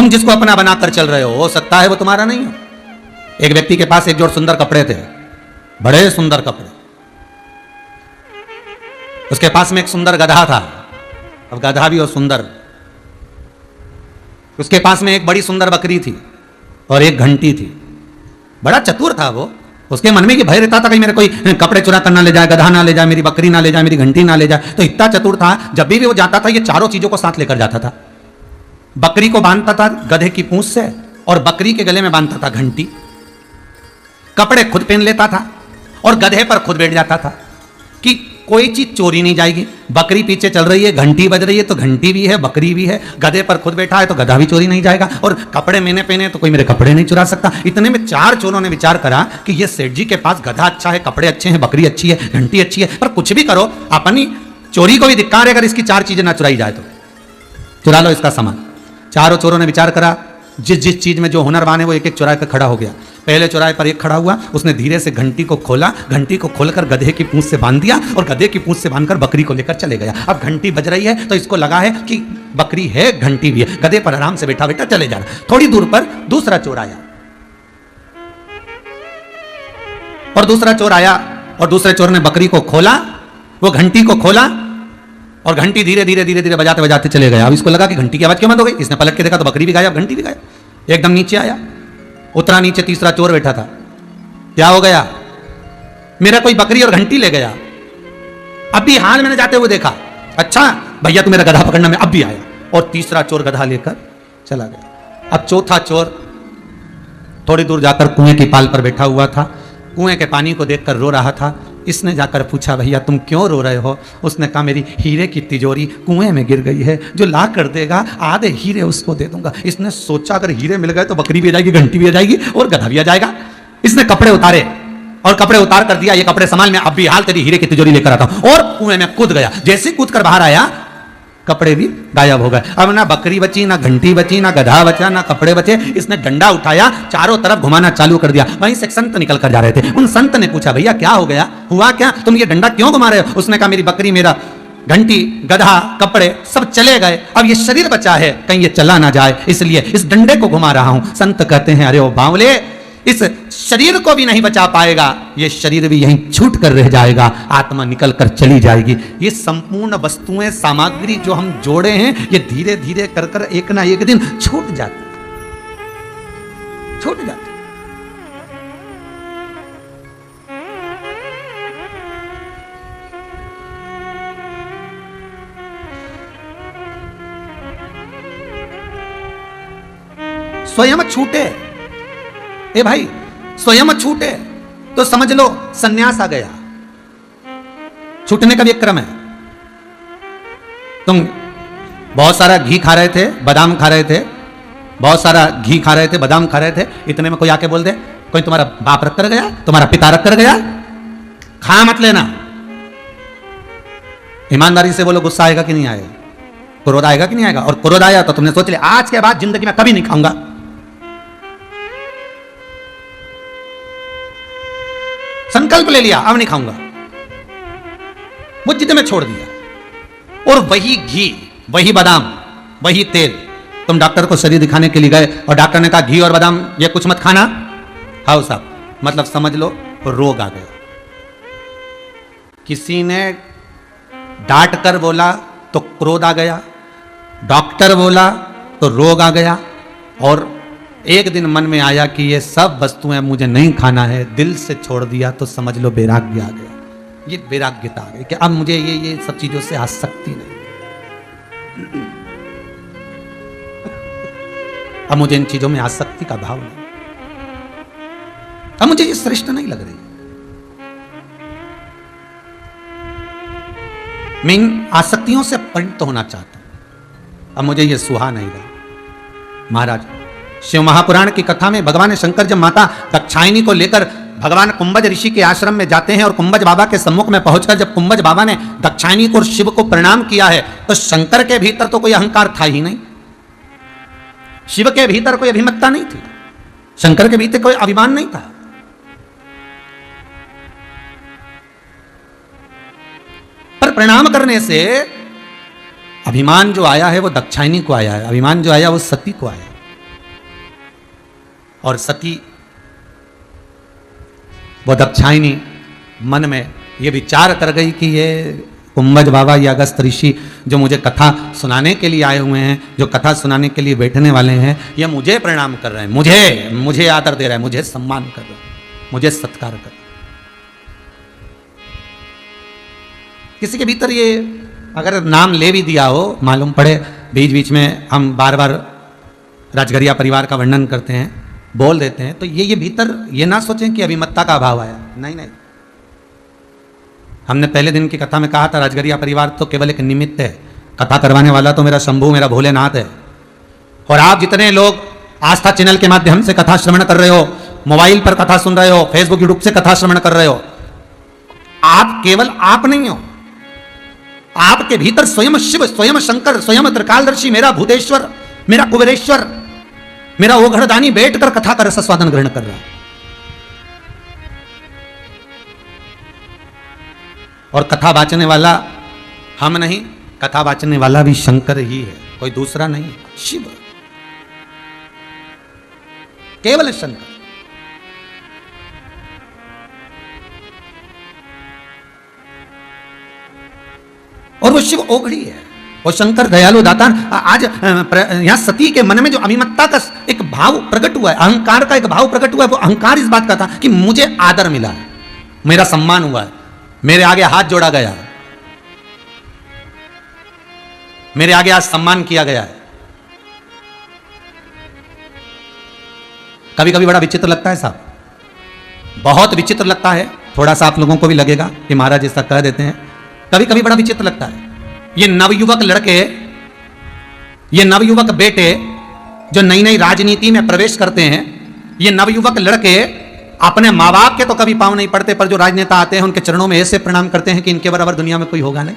तुम जिसको अपना बनाकर चल रहे हो सकता है वो तुम्हारा नहीं हो। एक व्यक्ति के पास एक जोड़ सुंदर कपड़े थे, बड़े सुंदर कपड़े। उसके पास में एक सुंदर गधा था, अब गधा भी और सुंदर। उसके पास में एक बड़ी सुंदर बकरी थी और एक घंटी थी। बड़ा चतुर था वो। उसके मन में कि भय रहता था कहीं मेरे कोई कपड़े चुरा कर ना ले जाए, गधा ना ले जाए, मेरी बकरी ना ले जाए, मेरी घंटी ना ले जाए। तो इतना चतुर था, जब भी वो जाता था ये चारों चीजों को साथ लेकर जाता था। बकरी को बांधता था गधे की पूंछ से और बकरी के गले में बांधता था घंटी। कपड़े खुद पहन लेता था और गधे पर खुद बैठ जाता था कि कोई चीज चोरी नहीं जाएगी। बकरी पीछे चल रही है, घंटी बज रही है तो घंटी भी है, बकरी भी है। गधे पर खुद बैठा है तो गधा भी चोरी नहीं जाएगा। और कपड़े मैंने पहने तो कोई मेरे कपड़े नहीं चुरा सकता। इतने में चार चोरों ने विचार करा कि ये सेठ जी के पास गधा अच्छा है, कपड़े अच्छे हैं, बकरी अच्छी है, घंटी अच्छी है, पर कुछ भी करो अपनी चोरी को भी धिक्कार है अगर इसकी चार चीजें ना चुराई जाए तो। चुरा लो इसका सामान। चारों चोरों ने विचार करा, जिस जिस चीज में जो हुनरवान है वो एक एक चौराहे पर खड़ा हो गया। पहले चौराहे पर एक खड़ा हुआ, उसने धीरे से घंटी को खोला, घंटी को खोलकर गधे की पूंछ से बांध दिया और गधे की पूंछ से बांधकर बकरी को लेकर चले गया। अब घंटी बज रही है तो इसको लगा है कि बकरी है, घंटी भी है। गधे पर आराम से बैठा बैठा चले जा रहा। थोड़ी दूर पर दूसरा चोर आया और दूसरा चोर आया और दूसरे चोर ने बकरी को खोला, वो घंटी को खोला और घंटी धीरे धीरे धीरे धीरे बजाते बजाते चले गया। अब इसको लगा कि घंटी की आवाज क्यों बंद हो गई। इसने पलट के देखा तो बकरी भी गायब, घंटी भी गायब। एकदम नीचे आया, उतरा नीचे, तीसरा चोर बैठा था। क्या हो गया? मेरा कोई बकरी और घंटी ले गया। अभी हाल मैंने जाते हुए देखा। अच्छा भैया तू मेरा गधा पकड़ना, मैं अब भी आया। और तीसरा चोर गधा लेकर चला गया। अब चौथा चोर थोड़ी दूर जाकर कुएं की पाल पर बैठा हुआ था। कुएं के पानी को देखकर रो रहा था। इसने जाकर पूछा भैया तुम क्यों रो रहे हो? उसने कहा मेरी हीरे की तिजोरी कुएं में गिर गई है, जो ला कर देगा आधे हीरे उसको दे दूंगा। इसने सोचा अगर हीरे मिल गए तो बकरी भी आ जाएगी, घंटी भी आ जाएगी और गधा भी आ जाएगा। इसने कपड़े उतारे और कपड़े उतार कर दिया, ये कपड़े संभाल, मैं अब भी हाल तेरी हीरे की तिजोरी लेकर आता हूं। और कुएं में कूद गया। जैसे कूद कर बाहर आया कपड़े भी गायब हो गए। अब ना बकरी बची, ना घंटी बची, ना गधा बचा, ना कपड़े बचे। इसने डंडा उठाया, चारों तरफ घुमाना चालू कर दिया। वहीं से एक संत निकल कर जा रहे थे। उन संत ने पूछा भैया क्या हो गया, हुआ क्या, तुम ये डंडा क्यों घुमा रहे हो? उसने कहा मेरी बकरी, मेरा घंटी, गधा, कपड़े सब चले गए, अब ये शरीर बचा है, कहीं ये चला ना जाए, इसलिए इस डंडे को घुमा रहा हूं। संत कहते हैं अरे ओ बावले, इस शरीर को भी नहीं बचा पाएगा, ये शरीर भी यहीं छूट कर रह जाएगा, आत्मा निकल कर चली जाएगी। ये संपूर्ण वस्तुएं, सामग्री जो हम जोड़े हैं, ये धीरे धीरे कर कर एक ना एक दिन छूट जाती, छूट जाती। स्वयं छूटे, ए भाई स्वयं छूटे तो समझ लो सन्यास आ गया। छूटने का भी एक क्रम है। तुम बहुत सारा घी खा रहे थे, बादाम खा रहे थे, बहुत सारा घी खा रहे थे, बादाम खा रहे थे, इतने में कोई आके बोल दे, कोई तुम्हारा बाप रख कर गया, तुम्हारा पिता रख कर गया, खा मत लेना। ईमानदारी से बोलो, गुस्सा आएगा कि नहीं आएगा? क्रोध आएगा कि नहीं आएगा? और क्रोध आया तो तुमने सोच लिया आज के बाद जिंदगी में कभी नहीं खाऊंगा। संकल्प ले लिया अब नहीं खाऊंगा, वो जिद में छोड़ दिया। और वही घी, वही बादाम, वही तेल, तुम डॉक्टर को शरीर दिखाने के लिए गए और डॉक्टर ने कहा घी और बादाम ये कुछ मत खाना, खाओ साहब, मतलब समझ लो रोग आ गया। किसी ने डांट कर बोला तो क्रोध आ गया, डॉक्टर बोला तो रोग आ गया, और एक दिन मन में आया कि ये सब वस्तुएं मुझे नहीं खाना है, दिल से छोड़ दिया तो समझ लो वैराग्य आ गया। ये वैराग्यता आ गई कि अब मुझे ये सब चीजों से आसक्ति नहीं, अब मुझे इन चीजों में आसक्ति का भाव नहीं, अब मुझे ये श्रेष्ठ नहीं लग रही, मैं इन आसक्तियों से परिणत होना चाहता हूं, अब मुझे ये सुहा नहीं रहा। महाराज शिव महापुराण की कथा में भगवान शंकर जब माता दाक्षायणी को लेकर भगवान कुंभज ऋषि के आश्रम में जाते हैं और कुंभज बाबा के सम्मुख में पहुंचकर जब कुंभज बाबा ने दाक्षायणी को और शिव को प्रणाम किया है तो शंकर के भीतर तो कोई अहंकार था ही नहीं, शिव के भीतर कोई अभिमत्ता नहीं थी, शंकर के भीतर कोई अभिमान नहीं था। पर प्रणाम करने से अभिमान जो आया है वो दाक्षायणी को आया है, अभिमान जो आया वो सती को आया। और सती वो दक्षायनी मन में ये विचार कर गई कि ये कुंभज बाबा या अगस्त ऋषि जो मुझे कथा सुनाने के लिए आए हुए हैं, जो कथा सुनाने के लिए बैठने वाले हैं, ये मुझे प्रणाम कर रहे हैं, मुझे आदर दे रहे हैं, मुझे सम्मान कर रहे हैं, मुझे सत्कार कर रहे हैं। किसी के भीतर ये अगर नाम ले भी दिया हो, मालूम पड़े, बीच बीच में हम बार बार राजघरिया परिवार का वर्णन करते हैं, बोल देते हैं, तो ये भीतर ये ना सोचें कि अभिमतता का अभाव आया। नहीं नहीं, हमने पहले दिन की कथा में कहा था राजघरिया परिवार तो केवल एक निमित्त है, कथा करवाने वाला तो मेरा शंभू, मेरा भोलेनाथ है। और आप जितने लोग आस्था चैनल के माध्यम से कथा श्रवण कर रहे हो, मोबाइल पर कथा सुन रहे हो, फेसबुक यूट्यूब से कथा श्रवण कर रहे हो, आप केवल आप नहीं हो, आपके भीतर स्वयं शिव, स्वयं शंकर, स्वयं त्रिकालदर्शी, मेरा भूतेश्वर, मेरा कुबेरेश्वर, मेरा ओघड़दानी बैठकर कथा का रसस्वादन ग्रहण कर रहा है। और कथा वाचने वाला हम नहीं, कथा वाचने वाला भी शंकर ही है, कोई दूसरा नहीं, शिव, केवल शंकर। और वो शिव ओघड़ी है, वो शंकर दयालु दाता। आज यहां सती के मन में जो अभिमतता का एक भाव प्रकट हुआ है, अहंकार का एक भाव प्रकट हुआ है, वो अहंकार इस बात का था कि मुझे आदर मिला है, मेरा सम्मान हुआ है, मेरे आगे हाथ जोड़ा गया, मेरे आगे आज सम्मान किया गया है। कभी कभी बड़ा विचित्र लगता है साहब, बहुत विचित्र लगता है, थोड़ा सा आप लोगों को भी लगेगा कि महाराज ऐसा कह देते हैं, कभी कभी बड़ा विचित्र लगता है। ये नवयुवक लड़के, ये नवयुवक बेटे जो नई नई राजनीति में प्रवेश करते हैं, ये नवयुवक लड़के अपने माँ बाप के तो कभी पांव नहीं पड़ते, पर जो राजनेता आते हैं उनके चरणों में ऐसे प्रणाम करते हैं कि इनके बराबर दुनिया में कोई होगा नहीं।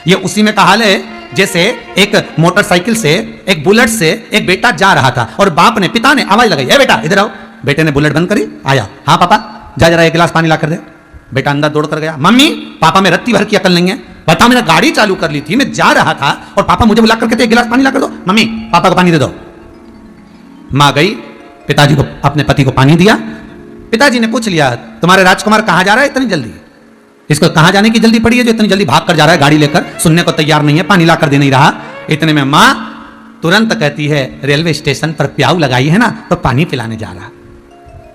ये उसी में कहा ले, जैसे एक मोटरसाइकिल से, एक बुलेट से एक बेटा जा रहा था और बाप ने, पिता ने आवाज लगाई, ए बेटा इधर आओ। बेटे ने बुलेट बंद करी, आया, हाँ पापा जा जरा एक गिलास पानी ला कर दे। बेटा अंदर दौड़ कर गया, मम्मी पापा में रत्ती भर की अकल नहीं है, बता मैंने गाड़ी चालू कर ली थी, मैं जा रहा था और पापा मुझे बुला कर कहते एक गिलास पानी ला कर दो, मम्मी पापा को पानी दे दो। मां गई, पिताजी को, अपने पति को पानी दिया। पिताजी ने पूछ लिया, तुम्हारे राजकुमार कहां जा रहा है इतनी जल्दी, इसको कहां जाने की जल्दी पड़ी है जो इतनी जल्दी भाग कर जा रहा है गाड़ी लेकर, सुनने को तैयार नहीं है, पानी ला कर दे नहीं रहा। इतने में मां तुरंत कहती है, रेलवे स्टेशन पर प्याऊ लगाई है ना, तो पानी पिलाने जा रहा।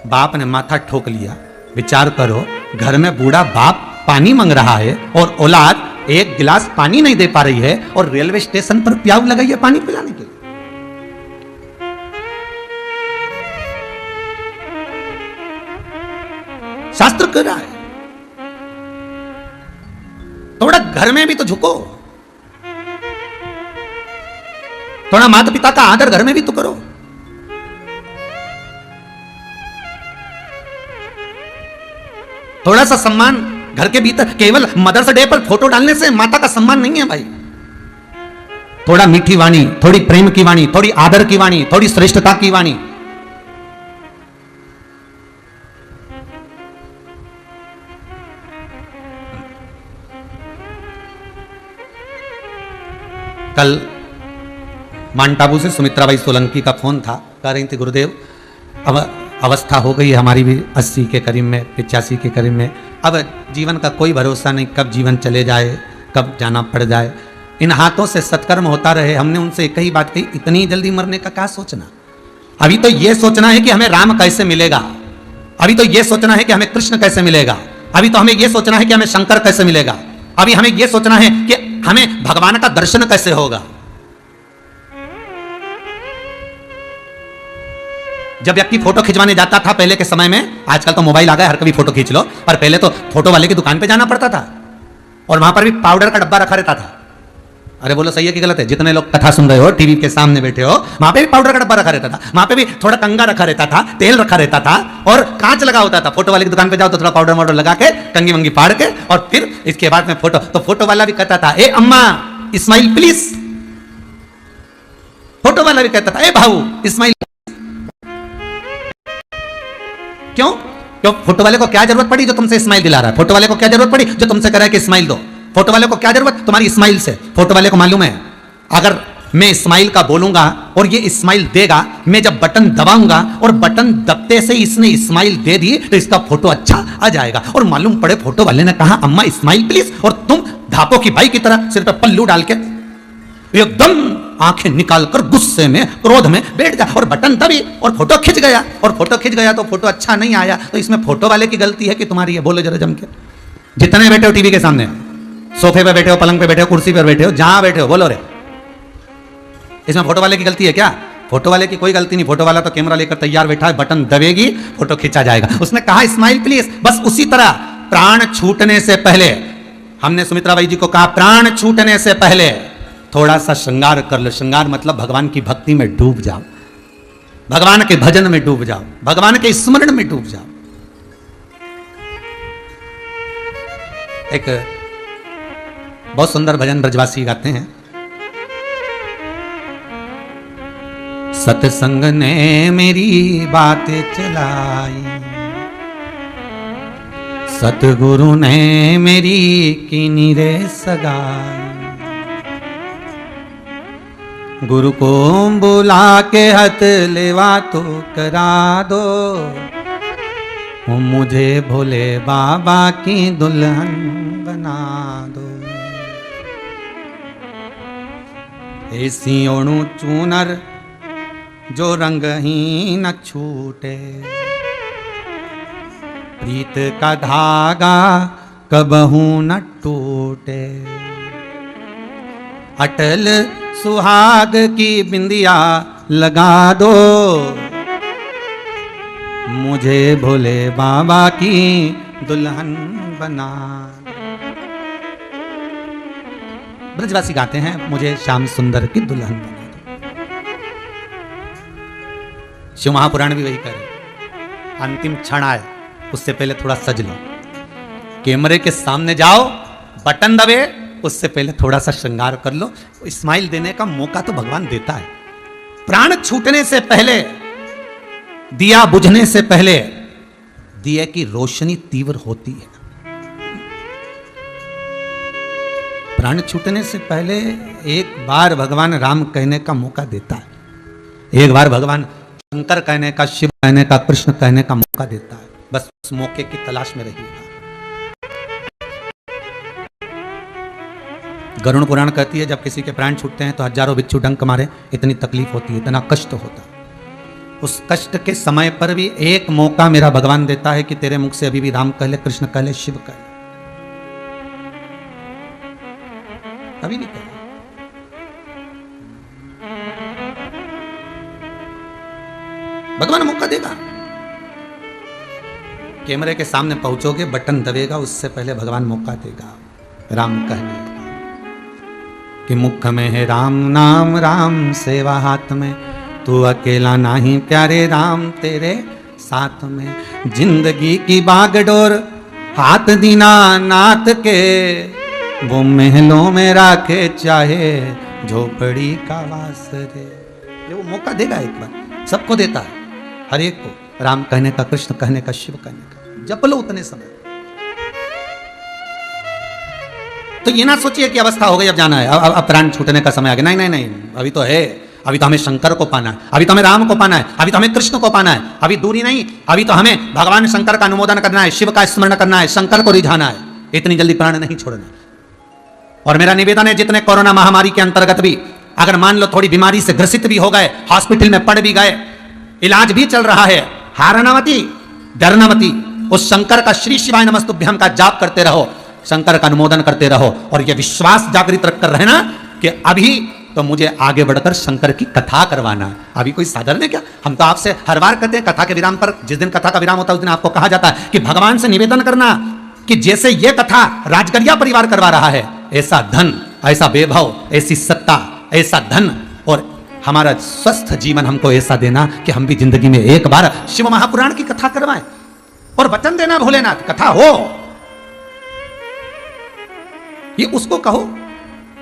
बाप ने माथा ठोक लिया, विचार करो, घर में बूढ़ा बाप पानी मांग रहा है और औलाद एक गिलास पानी नहीं दे पा रही है, और रेलवे स्टेशन पर प्याऊ लगाई है पानी पिलाने के लिए। शास्त्र कह रहा है, थोड़ा घर में भी तो झुको, थोड़ा माता पिता का आदर घर में भी तो करो। थोड़ा सा सम्मान घर के भीतर, केवल मदर्स डे पर फोटो डालने से माता का सम्मान नहीं है भाई। थोड़ा मीठी वाणी, थोड़ी प्रेम की वाणी, थोड़ी आदर की वाणी, थोड़ी श्रेष्ठता की वाणी। कल माउंट आबू से सुमित्राबाई सोलंकी का फोन था, कह रही थी गुरुदेव अब अवस्था हो गई है हमारी भी 80 के करीब में, 85 के करीब में, अब जीवन का कोई भरोसा नहीं, कब जीवन चले जाए, कब जाना पड़ जाए, इन हाथों से सत्कर्म होता रहे। हमने उनसे एक ही बात कही, इतनी जल्दी मरने का क्या सोचना, अभी तो ये सोचना है कि हमें राम कैसे मिलेगा, अभी तो ये सोचना है कि हमें कृष्ण कैसे मिलेगा, अभी तो हमें ये सोचना है कि हमें शंकर कैसे मिलेगा, अभी हमें ये सोचना है कि हमें भगवान का दर्शन कैसे होगा। जब व्यक्ति फोटो खिंचवाने जाता था पहले के समय में, आजकल तो मोबाइल आ गया, हर कभी फोटो खींच लो, पर पहले तो फोटो वाले की दुकान पे जाना पड़ता था और वहां पर भी पाउडर का डब्बा रखा रहता था। अरे बोलो सही है कि गलत है? जितने लोग कथा सुन रहे हो, टीवी के सामने बैठे हो, वहां पे भी पाउडर का डब्बा रखा रहता था, वहां पे भी थोड़ा कंगा रखा रहता था, तेल रखा रहता था और कांच लगा होता था। फोटो वाले की दुकान पे जाओ तो थोड़ा पाउडर वाउडर लगा के कंगी वंगी फाड़ के और फिर इसके बाद में फोटो, तो फोटो वाला भी कहता था ए अम्मा स्माइल प्लीज, फोटो वाला भी कहता था ए भाऊ स्माइल। क्यों? क्यों? फोटो वाले को क्या जरूरत पड़ी जो तुमसे स्माइल दिला रहा है? फोटो वाले को क्या जरूरत पड़ी जो तुमसे कह रहा है कि स्माइल दो? फोटो वाले को क्या जरूरत तुम्हारी स्माइल से? फोटो वाले को मालूम है अगर मैं इस्माइल का बोलूंगा और ये इस्माइल देगा, मैं जब बटन दबाऊंगा और बटन दबते से इसने इस्माइल दे दी तो इसका फोटो अच्छा आ जाएगा। और मालूम पड़े फोटो वाले ने कहा अम्मा इस्माइल प्लीज, और तुम धापो की बाई की तरह सिर पे पल्लू डाल के एकदम आंखें निकालकर गुस्से में क्रोध में बैठ गया और बटन दबी और फोटो खिंच गया। और फोटो खिंच गया तो फोटो अच्छा नहीं आया, तो इसमें फोटो वाले की गलती है कि तुम्हारी है? बोलो जरा जम के। जितने बैठे हो टीवी के सामने, सोफे पे बैठे हो, पलंग पे बैठे हो, कुर्सी पर बैठे हो, जहां बैठे हो, बोलो रे, इसमें फोटो वाले की गलती है क्या? फोटो वाले की कोई गलती नहीं। फोटो वाला तो कैमरा लेकर तैयार बैठा है, बटन दबेगी फोटो खींचा जाएगा। उसने कहा इस्माइल प्लीज। बस उसी तरह प्राण छूटने से पहले हमने सुमित्रा बाई जी को कहा प्राण छूटने से पहले थोड़ा सा श्रृंगार कर लो। श्रृंगार मतलब भगवान की भक्ति में डूब जाओ, भगवान के भजन में डूब जाओ, भगवान के स्मरण में डूब जाओ। एक बहुत सुंदर भजन ब्रजवासी गाते हैं। सत्संग ने मेरी बातें चलाई, सतगुरु ने मेरी कीनी रे सगाई। गुरु को बुला के हथ लेवा तो करा दो, मुझे भोले बाबा की दुल्हन बना दो। ऐसी ओणु चूनर जो रंग ही न छूटे, प्रीत का धागा कबहू न टूटे। अटल सुहाग की बिंदिया लगा दो, मुझे भोले बाबा की दुल्हन बना। ब्रजवासी गाते हैं मुझे श्याम सुंदर की दुल्हन बना दो। शिव महापुराण भी वही करे, अंतिम क्षण आए उससे पहले थोड़ा सज लो, कैमरे के सामने जाओ, बटन दबे उससे पहले थोड़ा सा श्रृंगार कर लो। स्माइल देने का मौका तो भगवान देता है। प्राण छूटने से पहले, दिया बुझने से पहले दिए की रोशनी तीव्र होती है। प्राण छूटने से पहले एक बार भगवान राम कहने का मौका देता है, एक बार भगवान शंकर कहने का, शिव कहने का, कृष्ण कहने का मौका देता है। बस उस मौके की तलाश में रहिएगा। गरुड़ पुराण कहती है जब किसी के प्राण छूटते हैं तो हजारों बिच्छू डंक मारे, इतनी तकलीफ होती है, इतना कष्ट होता है। उस कष्ट के समय पर भी एक मौका मेरा भगवान देता है कि तेरे मुख से अभी भी राम कह ले, कृष्ण कह ले, शिव कह ले, अभी भी कह ले। भगवान मौका देगा। कैमरे के सामने पहुंचोगे, बटन दबेगा, उससे पहले भगवान मौका देगा राम कहने का कि मुख में है राम नाम, राम सेवा हाथ में, तू अकेला नहीं प्यारे राम तेरे साथ में। जिंदगी की बागडोर हाथ दीना नाथ के, वो महलों में राखे चाहे झोपड़ी का वास रे। ये वो मौका देगा, एक बार सबको देता है, हर एक को, राम कहने का, कृष्ण कहने का, शिव कहने का। जप लो उतने समय। तो ये ना सोचिए कि अवस्था हो गई अब जाना है, अब प्राण छूटने का समय आ गया। नहीं नहीं नहीं, अभी तो है, अभी तो हमें शंकर को पाना है, अभी तो हमें राम को पाना है, अभी तो हमें कृष्ण को पाना है, अभी दूरी नहीं, अभी तो हमें भगवान शंकर का अनुमोदन करना है, शिव का स्मरण करना है, शंकर को रिझाना है। इतनी जल्दी प्राण नहीं छोड़ना। और मेरा निवेदन है जितने कोरोना महामारी के अंतर्गत भी अगर मान लो थोड़ी बीमारी से ग्रसित भी हो गए, हॉस्पिटल में पड़ भी गए, इलाज भी चल रहा है, हारना मती, डरना मती, उस शंकर का श्री शिवाय नमस्तुभ्यम का जाप करते रहो, शंकर का अनुमोदन करते रहो और यह विश्वास जागृत रखकर रहना कि अभी तो मुझे आगे बढ़कर शंकर की कथा करवाना है। अभी कोई साधारण है क्या? हम तो आपसे हर बार कहते हैं कथा के विराम पर, जिस दिन कथा का विराम होता है उस दिन आपको कहा जाता है कि भगवान से निवेदन करना कि जैसे यह कथा राजगरिया परिवार करवा रहा है, ऐसा धन, ऐसा वैभव, ऐसी सत्ता, ऐसा धन और हमारा स्वस्थ जीवन हमको ऐसा देना कि हम भी जिंदगी में एक बार शिव महापुराण की कथा करवाएं। और वचन देना भोलेनाथ, कथा हो, ये उसको कहो,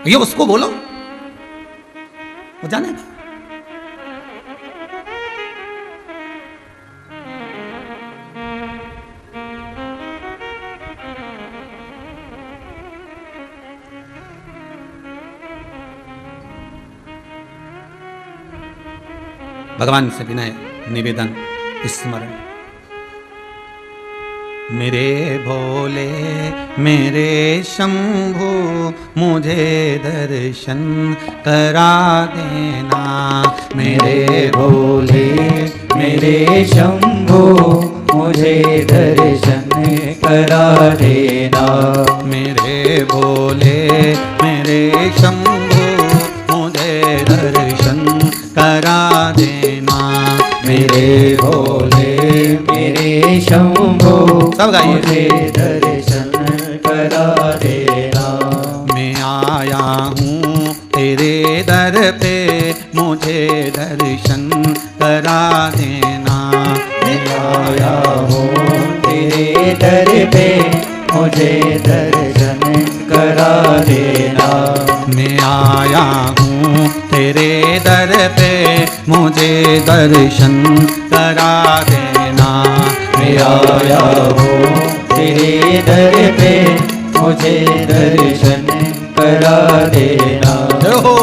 ये उसको बोलो, वो जानेगा। भगवान से विनय निवेदन स्मरण। मेरे भोले मेरे शंभू मुझे दर्शन करा देना। मेरे भोले मेरे शंभू मुझे दर्शन करा देना। मेरे भोले मेरे शंभू मुझे दर्शन करा देना। मेरे भोले मेरे शंभू सब गाइए। मुझे दर्शन करा देना। मैं आया हूँ तेरे दर पे मुझे दर्शन करा देना। मैं आया हूँ तेरे दर पे मुझे दर्शन करा देना। मैं आया हूँ तेरे दर पे मुझे दर्शन करा देना। मैं आया हूँ तेरे दर पे मुझे दर्शन करा देना। जय हो।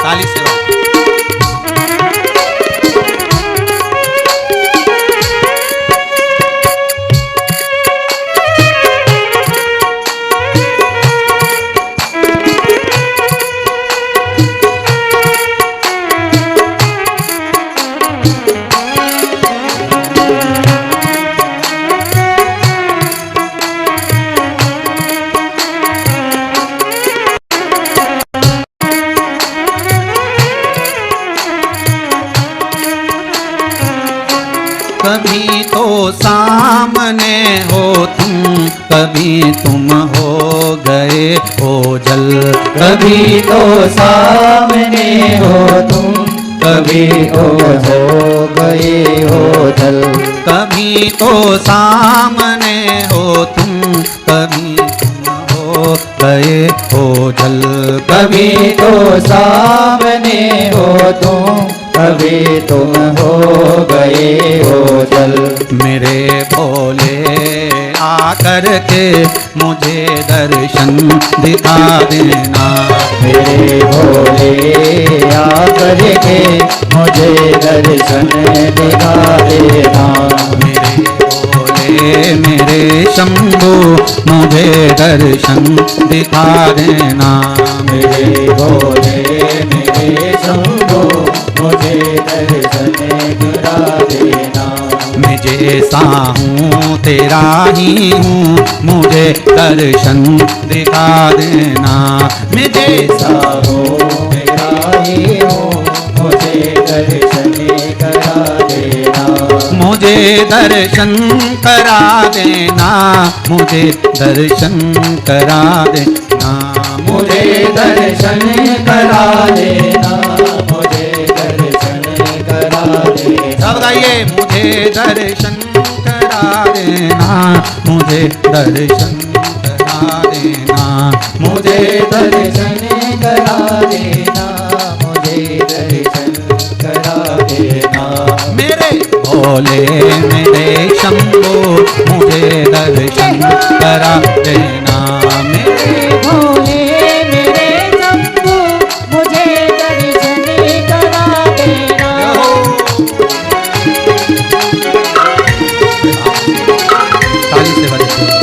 ताली सेवा। कभी तो सामने हो तुम, कभी तुम हो गए ओझल। कभी तो सामने हो तुम, कभी तो हो गए हो जल। कभी तो सामने हो तुम, कभी तुम हो गए ओझल। कभी तो सामने हो तुम, कभी तुम हो गए हो जल। मेरे भोले आकर के मुझे दर्शन दिखा देना। मेरे भोले आकर के मुझे दर्शन दिखा देना। मेरे भोले मेरे शंभू मुझे दर्शन दिखा देना। मेरे भोले मेरे शंभू मुझे दर्शन करा देना। मैं जैसा हूँ तेरा ही हूँ मुझे दर्शन दिखा देना। मैं जैसा हो मेरा ही हो मुझे दर्शन करा देना। मुझे दर्शन करा देना। मुझे दर्शन करा देना। मुझे दर्शन करा देना। मुझे दर्शन करा देना। सब गाइए। मुझे दर्शन करा देना। मुझे दर्शन करा देना। मुझे दर्शन करा देना। मुझे दर्शन करा देना। मेरे भोले मेरे शंभू मुझे दर्शन करा देना। मेरे भोले मेरे शंभू मुझे दर्शन करा देना। ताली से बजाते हैं।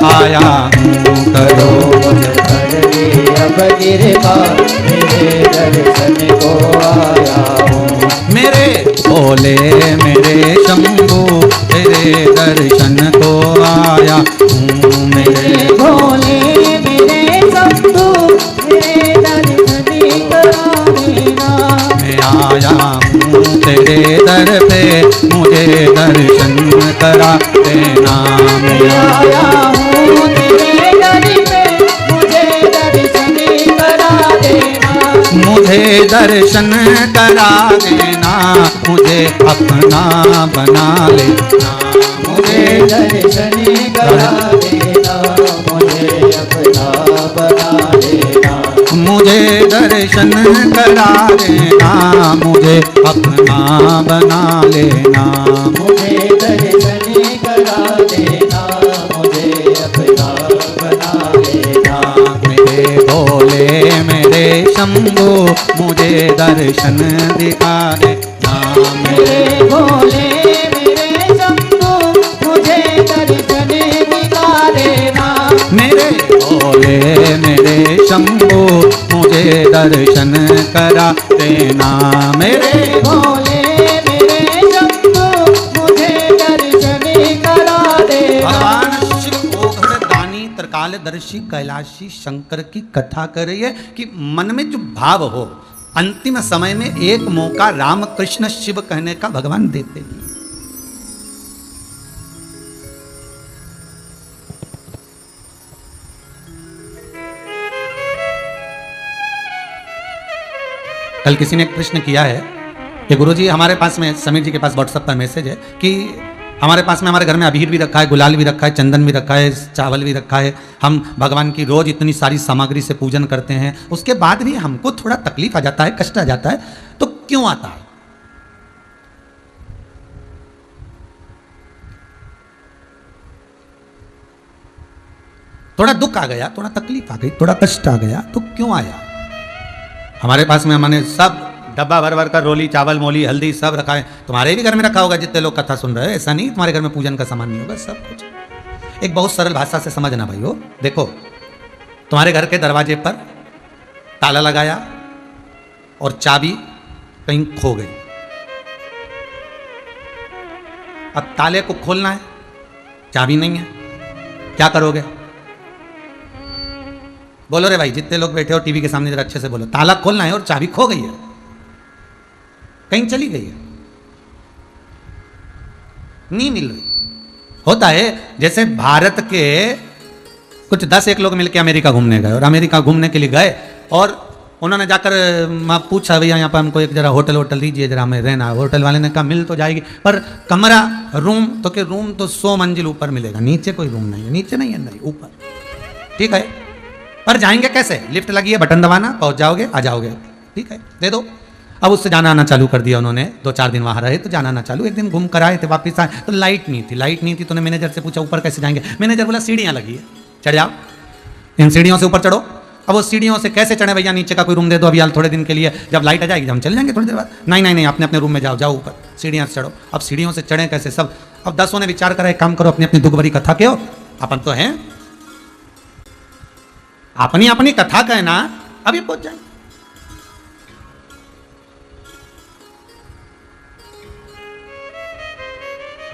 आया हूँ करो मुझ पर भी अब कृपा, मेरे दर्शन को आया हूँ। मेरे भोले मेरे शंभू तेरे दर्शन को आया हूँ। मेरे भोले मेरे शंभू मेरे दर्शन करा देना। मैं आया हूँ तेरे दर पे, मुझे दर्शन करा देना। मैं आया हूँ तेरे दर पे, मुझे दर्शन करा देना। मुझे दर्शन करा देना, मुझे अपना बना लेना। मुझे दर्शन करा देना, मुझे अपना बना लेना। मुझे दर्शन करा देना, मुझे अपना बना लेना। मुझे दर्शन करा देना, मुझे अपना बना लेना। मेरे भोले मेरे शंभू मुझे दर्शन दिखा देना। मेरे भोले मेरे शंभू मुझे दर्शन दिखा देना। मेरे भोले मेरे शंभू मुझे दर्शन करा देना। मेरे भोले मेरे शंभू मुझे दर्शन करा देना। भगवान शिव ओघड़ दानी त्रिकालदर्शी कैलाशी शंकर की कथा कर रही है कि मन में जो भाव हो, अंतिम समय में एक मौका राम कृष्ण शिव कहने का भगवान देते हैं। कल किसी ने एक प्रश्न किया है कि गुरुजी हमारे पास में, समीर जी के पास व्हाट्सएप पर मैसेज है कि हमारे पास में, हमारे घर में अबीर भी रखा है, गुलाल भी रखा है, चंदन भी रखा है, चावल भी रखा है, हम भगवान की रोज इतनी सारी सामग्री से पूजन करते हैं, उसके बाद भी हमको थोड़ा तकलीफ आ जाता है, कष्ट आ जाता है, तो क्यों आता है? थोड़ा दुख आ गया, थोड़ा तकलीफ आ गई, थोड़ा कष्ट आ गया, तो क्यों आया? हमारे पास में हमने सब डब्बा भर भर कर रोली, चावल, मोली, हल्दी सब रखा है। तुम्हारे भी घर में रखा होगा जितने लोग कथा सुन रहे हैं, ऐसा नहीं तुम्हारे घर में पूजन का सामान नहीं होगा, सब कुछ। एक बहुत सरल भाषा से समझना भाइयों, देखो तुम्हारे घर के दरवाजे पर ताला लगाया और चाबी कहीं खो गई। अब ताले को खोलना है, चाबी नहीं है, क्या करोगे? बोलो रे भाई, जितने लोग बैठे हो टीवी के सामने जरा अच्छे से बोलो। ताला खोलना है और चाबी खो गई है, कहीं चली गई है, नहीं मिल रही। होता है जैसे भारत के कुछ 10 लोग मिलकर अमेरिका घूमने गए, और अमेरिका घूमने के लिए गए और उन्होंने जाकर पूछा, भैया यहाँ पर हमको एक जरा होटल दीजिए, जरा हमें रहना। होटल वाले ने कहा मिल तो जाएगी, पर कमरा, रूम तो के रूम तो 100 मंजिल ऊपर मिलेगा, नीचे कोई रूम नहीं है, नीचे नहीं है, नहीं ऊपर। ठीक है, पर जाएंगे कैसे? लिफ्ट लगी है, बटन दबाना, पहुंच जाओगे, आ जाओगे। ठीक है, दे दो। अब उससे जाना आना चालू कर दिया उन्होंने, 2-4 दिन वहां रहे तो जाना आना चालू। एक दिन घूम कर आए थे, वापस आए तो लाइट नहीं थी। तो मैनेजर से पूछा ऊपर कैसे जाएंगे? मैनेजर बोला सीढ़ियां लगी है, चढ़ जाओ, इन सीढ़ियों से ऊपर चढ़ो। अब वो सीढ़ियों से कैसे चढ़े भैया? नीचे का कोई रूम दे दो अभी हाल थोड़े दिन के लिए, जब लाइट आ जाएगी हम चले जाएंगे थोड़ी देर बाद। नहीं, अपने अपने रूम में जाओ ऊपर, सीढ़ियां से चढ़ो। अब सीढ़ियों से चढ़े कैसे सब? अब 10 ने विचार करा, एक काम करो, अपनी अपनी दुख भरी कथा के हो, अपन तो हैं, अपनी अपनी कथा कहना, अभी पहुंच जाए।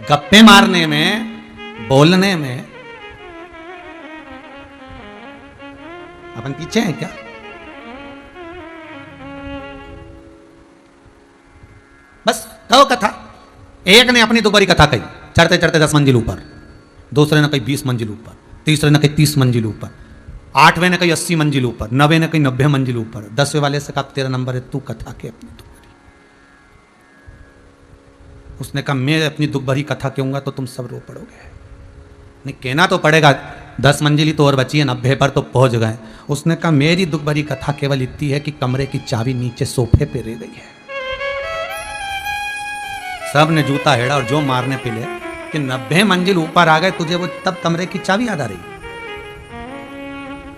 गप्पे मारने में, बोलने में अपन पीछे हैं क्या? बस कहो कथा। एक ने अपनी दोबारी कथा कही, चढ़ते चढ़ते 10 मंजिल ऊपर, दूसरे ने कही 20 मंजिल ऊपर, तीसरे ने कही 30 मंजिल ऊपर, 8वें ने कही 80 मंजिल ऊपर, 9वें ने कही 90 मंजिल ऊपर, 10वें वाले से कहा तेरा नंबर है, तू कथा के अपनी दुख भरी। उसने कहा मैं अपनी दुख भरी कथा कहूंगा तो तुम सब रो पड़ोगे। नहीं, कहना तो पड़ेगा, 10 मंजिल ही तो और बची है, 90 पर तो पहुंच गए। उसने कहा मेरी दुख भरी कथा केवल इतनी है कि कमरे की चाबी नीचे सोफे पे रह गई है। सब ने जूता हेड़ा और जो मारने पिले कि 90 मंजिल ऊपर आ गए, तुझे वो तब कमरे की चाबी याद आ रही?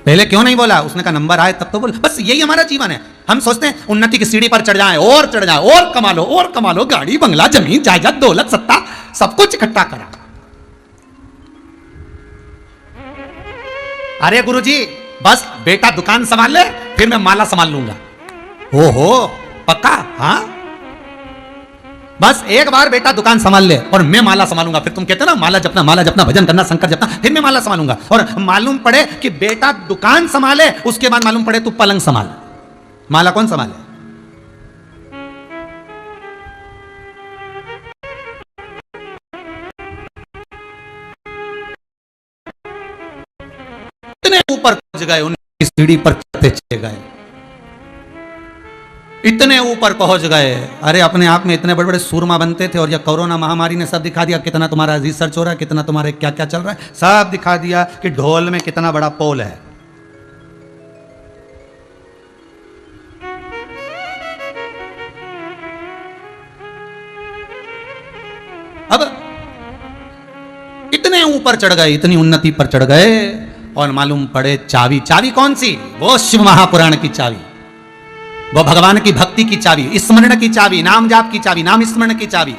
पहले क्यों नहीं बोला? उसने कहा नंबर आए तब तो बोल। बस यही हमारा जीवन है। हम सोचते हैं उन्नति की सीढ़ी पर चढ़ जाएं और चढ़ जाएं और कमा लो, गाड़ी बंगला जमीन जायदाद दौलत सत्ता सब कुछ इकट्ठा करा। अरे गुरुजी बस बेटा दुकान संभाल ले, फिर मैं माला संभाल लूंगा। ओहो पक्का? हाँ बस एक बार बेटा दुकान संभाल ले और मैं माला संभालूंगा। फिर तुम कहते ना माला जपना भजन करना शंकर जपना, फिर मैं माला संभालूंगा। और मालूम पड़े कि बेटा दुकान संभाले, उसके बाद मालूम पड़े तू पलंग संभाल, माला कौन संभाले? इतने ऊपर पहुंच गए, उनकी सीढ़ी पर चढ़ते चले गए, इतने ऊपर पहुंच गए। अरे अपने आप में इतने बड़े बड़े सूरमा बनते थे और यह कोरोना महामारी ने सब दिखा दिया कितना तुम्हारा रिसर्च हो रहा है, कितना तुम्हारे क्या क्या चल रहा है, सब दिखा दिया कि ढोल में कितना बड़ा पोल है। अब इतने ऊपर चढ़ गए, इतनी उन्नति पर चढ़ गए और मालूम पड़े चाबी, चाबी कौन सी? वो शिव महापुराण की चाबी, वो भगवान की भक्ति की चाबी, स्मरण की चाबी, नाम जाप की चाबी, नाम स्मरण की चाबी।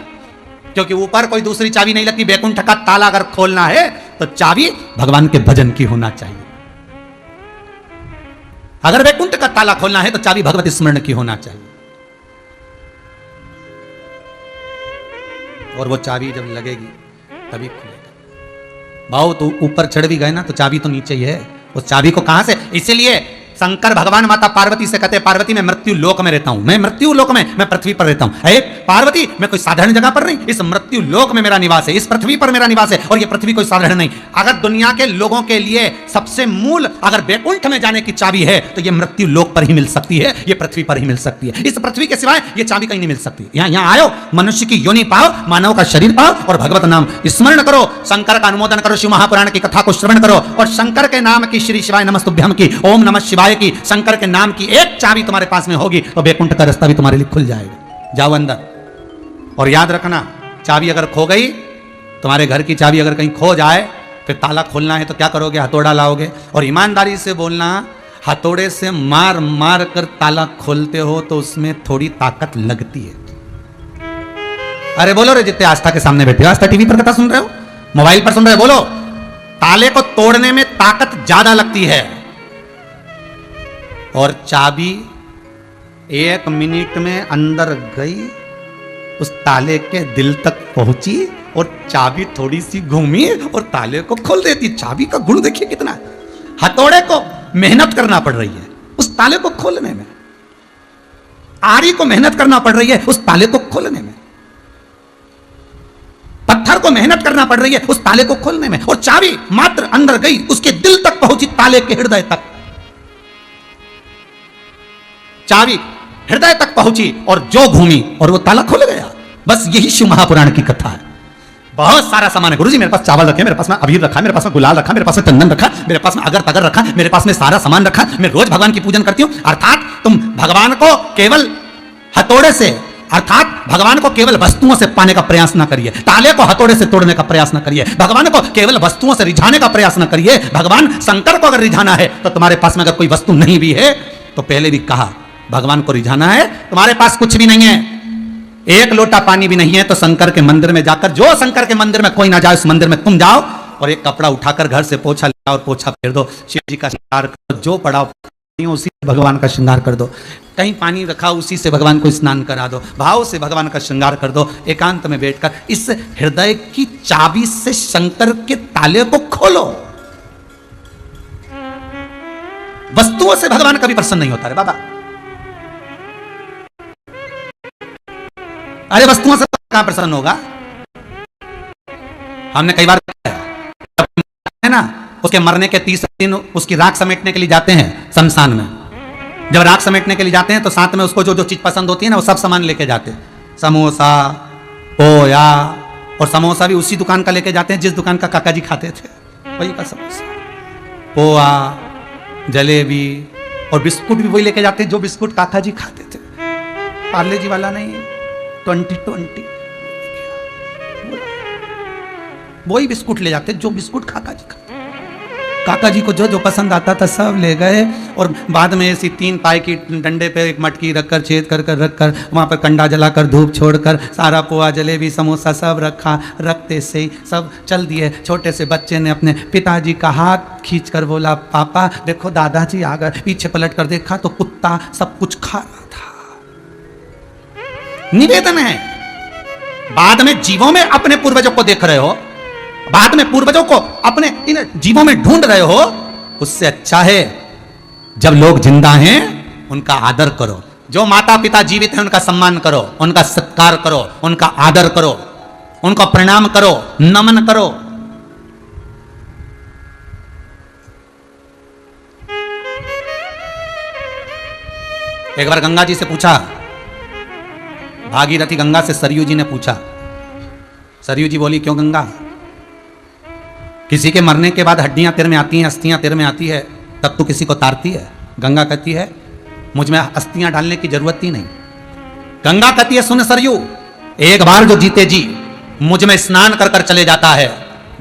क्योंकि ऊपर कोई दूसरी चाबी नहीं लगती। बैकुंठ का ताला अगर खोलना है तो चाबी भगवान के भजन की होना चाहिए। अगर बैकुंठ का ताला खोलना है तो चाबी भगवत स्मरण की होना चाहिए। और वो चाबी जब लगेगी तभी खुलेगा। भाव तो ऊपर चढ़ भी गए ना तो चाबी तो नीचे ही है। उस चाबी को कहां से? इसीलिए शंकर भगवान माता पार्वती से कहते, पार्वती मैं मृत्यु लोक में रहता हूं, मैं मृत्यु लोक में, मैं पृथ्वी पर रहता हूं। अरे पार्वती मैं कोई साधारण जगह पर नहीं, इस मृत्यु लोक में मेरा निवास है, इस पृथ्वी पर मेरा निवास है। और ये पृथ्वी कोई साधारण नहीं। अगर दुनिया के लोगों के लिए सबसे मूल अगर बैकुंठ में जाने की चाबी है तो ये मृत्यु लोक पर ही मिल सकती है, ये पृथ्वी पर ही मिल सकती है। इस पृथ्वी के सिवाय ये चाबी कहीं नहीं मिल सकती। यहाँ आयो, मनुष्य की योनि पाओ, मानव का शरीर पाओ और भगवत नाम स्मरण करो, शंकर का अनुमोदन करो, शिव महापुराण की कथा को श्रवण करो और शंकर के नाम की, श्री शिवाय नमस्तुभ्यम की, ओम नमः शिवाय की, शंकर के नाम की एक चाबी तुम्हारे पास में होगी तो बैकुंठ का रास्ता भी तुम्हारे लिए खुल जाएगा। जाओ अंदर। और याद रखना, चाबी अगर खो गई, तुम्हारे घर की चाबी अगर कहीं खो जाए, फिर ताला खोलना है तो क्या करोगे? हथौड़ा लाओगे। और ईमानदारी से बोलना, हथौड़े से मार मार कर ताला खोलते हो तो उसमें थोड़ी ताकत लगती है। अरे बोलो रे, जितने आस्था के सामने बैठे हो, आस्था टीवी पर कथा सुन रहे हो, मोबाइल पर सुन रहे हो, बोलो। ताले को तोड़ने में ताकत ज्यादा लगती है और चाबी 1 मिनट में अंदर गई, उस ताले के दिल तक पहुंची और चाबी थोड़ी सी घूमी और ताले को खोल देती। चाबी का गुण देखिए कितना। हथौड़े को मेहनत करना पड़ रही है उस ताले को खोलने में, आरी को मेहनत करना पड़ रही है उस ताले को खोलने में, पत्थर को मेहनत करना पड़ रही है उस ताले को खोलने में, और चाबी मात्र अंदर गई, उसके दिल तक पहुंची, ताले के हृदय तक। चाबी हृदय तक पहुंची और जो घूमी और वो ताला खुल गया। बस यही शिव महापुराण की कथा है। बहुत सारा सामान है गुरुजी, मेरे पास चावल रखे, मेरे पास में अबीर रखा, मेरे पास में गुलाल रखा, मेरे पास में चंदन रखा, मेरे पास में अगर तगर रखा, मेरे पास में सारा सामान रखा, मैं रोज भगवान की पूजन करती हूं। अर्थात तुम भगवान को केवल हथौड़े से, अर्थात भगवान को केवल वस्तुओं से पाने का प्रयास ना करिए, ताले को हथौड़े से तोड़ने का प्रयास ना करिए, भगवान को केवल वस्तुओं से रिझाने का प्रयास ना करिए। भगवान शंकर को अगर रिझाना है तो तुम्हारे पास में अगर कोई वस्तु नहीं भी है, तो पहले भी कहा भगवान को रिझाना है, तुम्हारे पास कुछ भी नहीं है, 1 लोटा पानी भी नहीं है, तो शंकर के मंदिर में जाकर, जो शंकर के मंदिर में कोई ना जाए उस मंदिर में तुम जाओ और एक कपड़ा उठाकर घर से पोछा ले और पोछा फेर दो, शिव जी का श्रृंगार करो, जो पड़ा उसी से भगवान का श्रृंगार कर दो। कहीं पानी रखा उसी से भगवान को स्नान करा दो, भाव से भगवान का श्रृंगार कर दो। एकांत में बैठकर इस हृदय की चाबी से शंकर के ताले को खोलो। वस्तुओं से भगवान कभी प्रसन्न नहीं होता रे बाबा। अरे वस्तुओं से कहां प्रसन्न होगा? हमने कई बार है ना, उसके मरने के 30 दिन उसकी राख समेटने के लिए जाते हैं शमशान में। जब राख समेटने के लिए जाते हैं तो साथ में उसको जो जो चीज पसंद होती है ना, वो सब सामान लेके जाते हैं। समोसा, पोया, और समोसा भी उसी दुकान का लेके जाते हैं जिस दुकान का काका जी खाते थे, वही का समोसा, पोहा, जलेबी, और बिस्कुट भी वही लेके जाते हैं जो बिस्कुट काका जी खाते थे। पार्ले जी वाला नहीं, 2020 वही बिस्कुट ले जाते जो बिस्कुट काका जी खाते। काका जी को जो जो पसंद आता था सब ले गए और बाद में ऐसी 3 पाई की डंडे पे एक मटकी रखकर छेद कर कर रखकर वहाँ पर कंडा जलाकर धूप छोड़कर सारा पोहा जलेबी समोसा सब रखा। रखते से ही सब चल दिए। छोटे से बच्चे ने अपने पिताजी का हाथ खींच कर बोला, पापा देखो दादाजी आ गए। पीछे पलट कर देखा तो कुत्ता सब कुछ खा रहा था। निवेदन है, बाद में जीवों में अपने पूर्वजों को देख रहे हो, बाद में पूर्वजों को अपने इन जीवों में ढूंढ रहे हो, उससे अच्छा है जब लोग जिंदा हैं उनका आदर करो। जो माता पिता जीवित हैं उनका सम्मान करो, उनका सत्कार करो, उनका आदर करो, उनको प्रणाम करो, नमन करो। एक बार गंगा जी से पूछा, भागीरथी गंगा से सरयू जी ने पूछा। सरयू जी बोली, क्यों गंगा, किसी के मरने के बाद हड्डियां तेरे में आती हैं, अस्थियां तेरे में आती है, तब तू किसी को तारती है? गंगा कहती है मुझ में अस्थियां डालने की जरूरत ही नहीं। गंगा कहती है सुन सरयू, एक बार जो जीते जी मुझ में स्नान कर कर चले जाता है,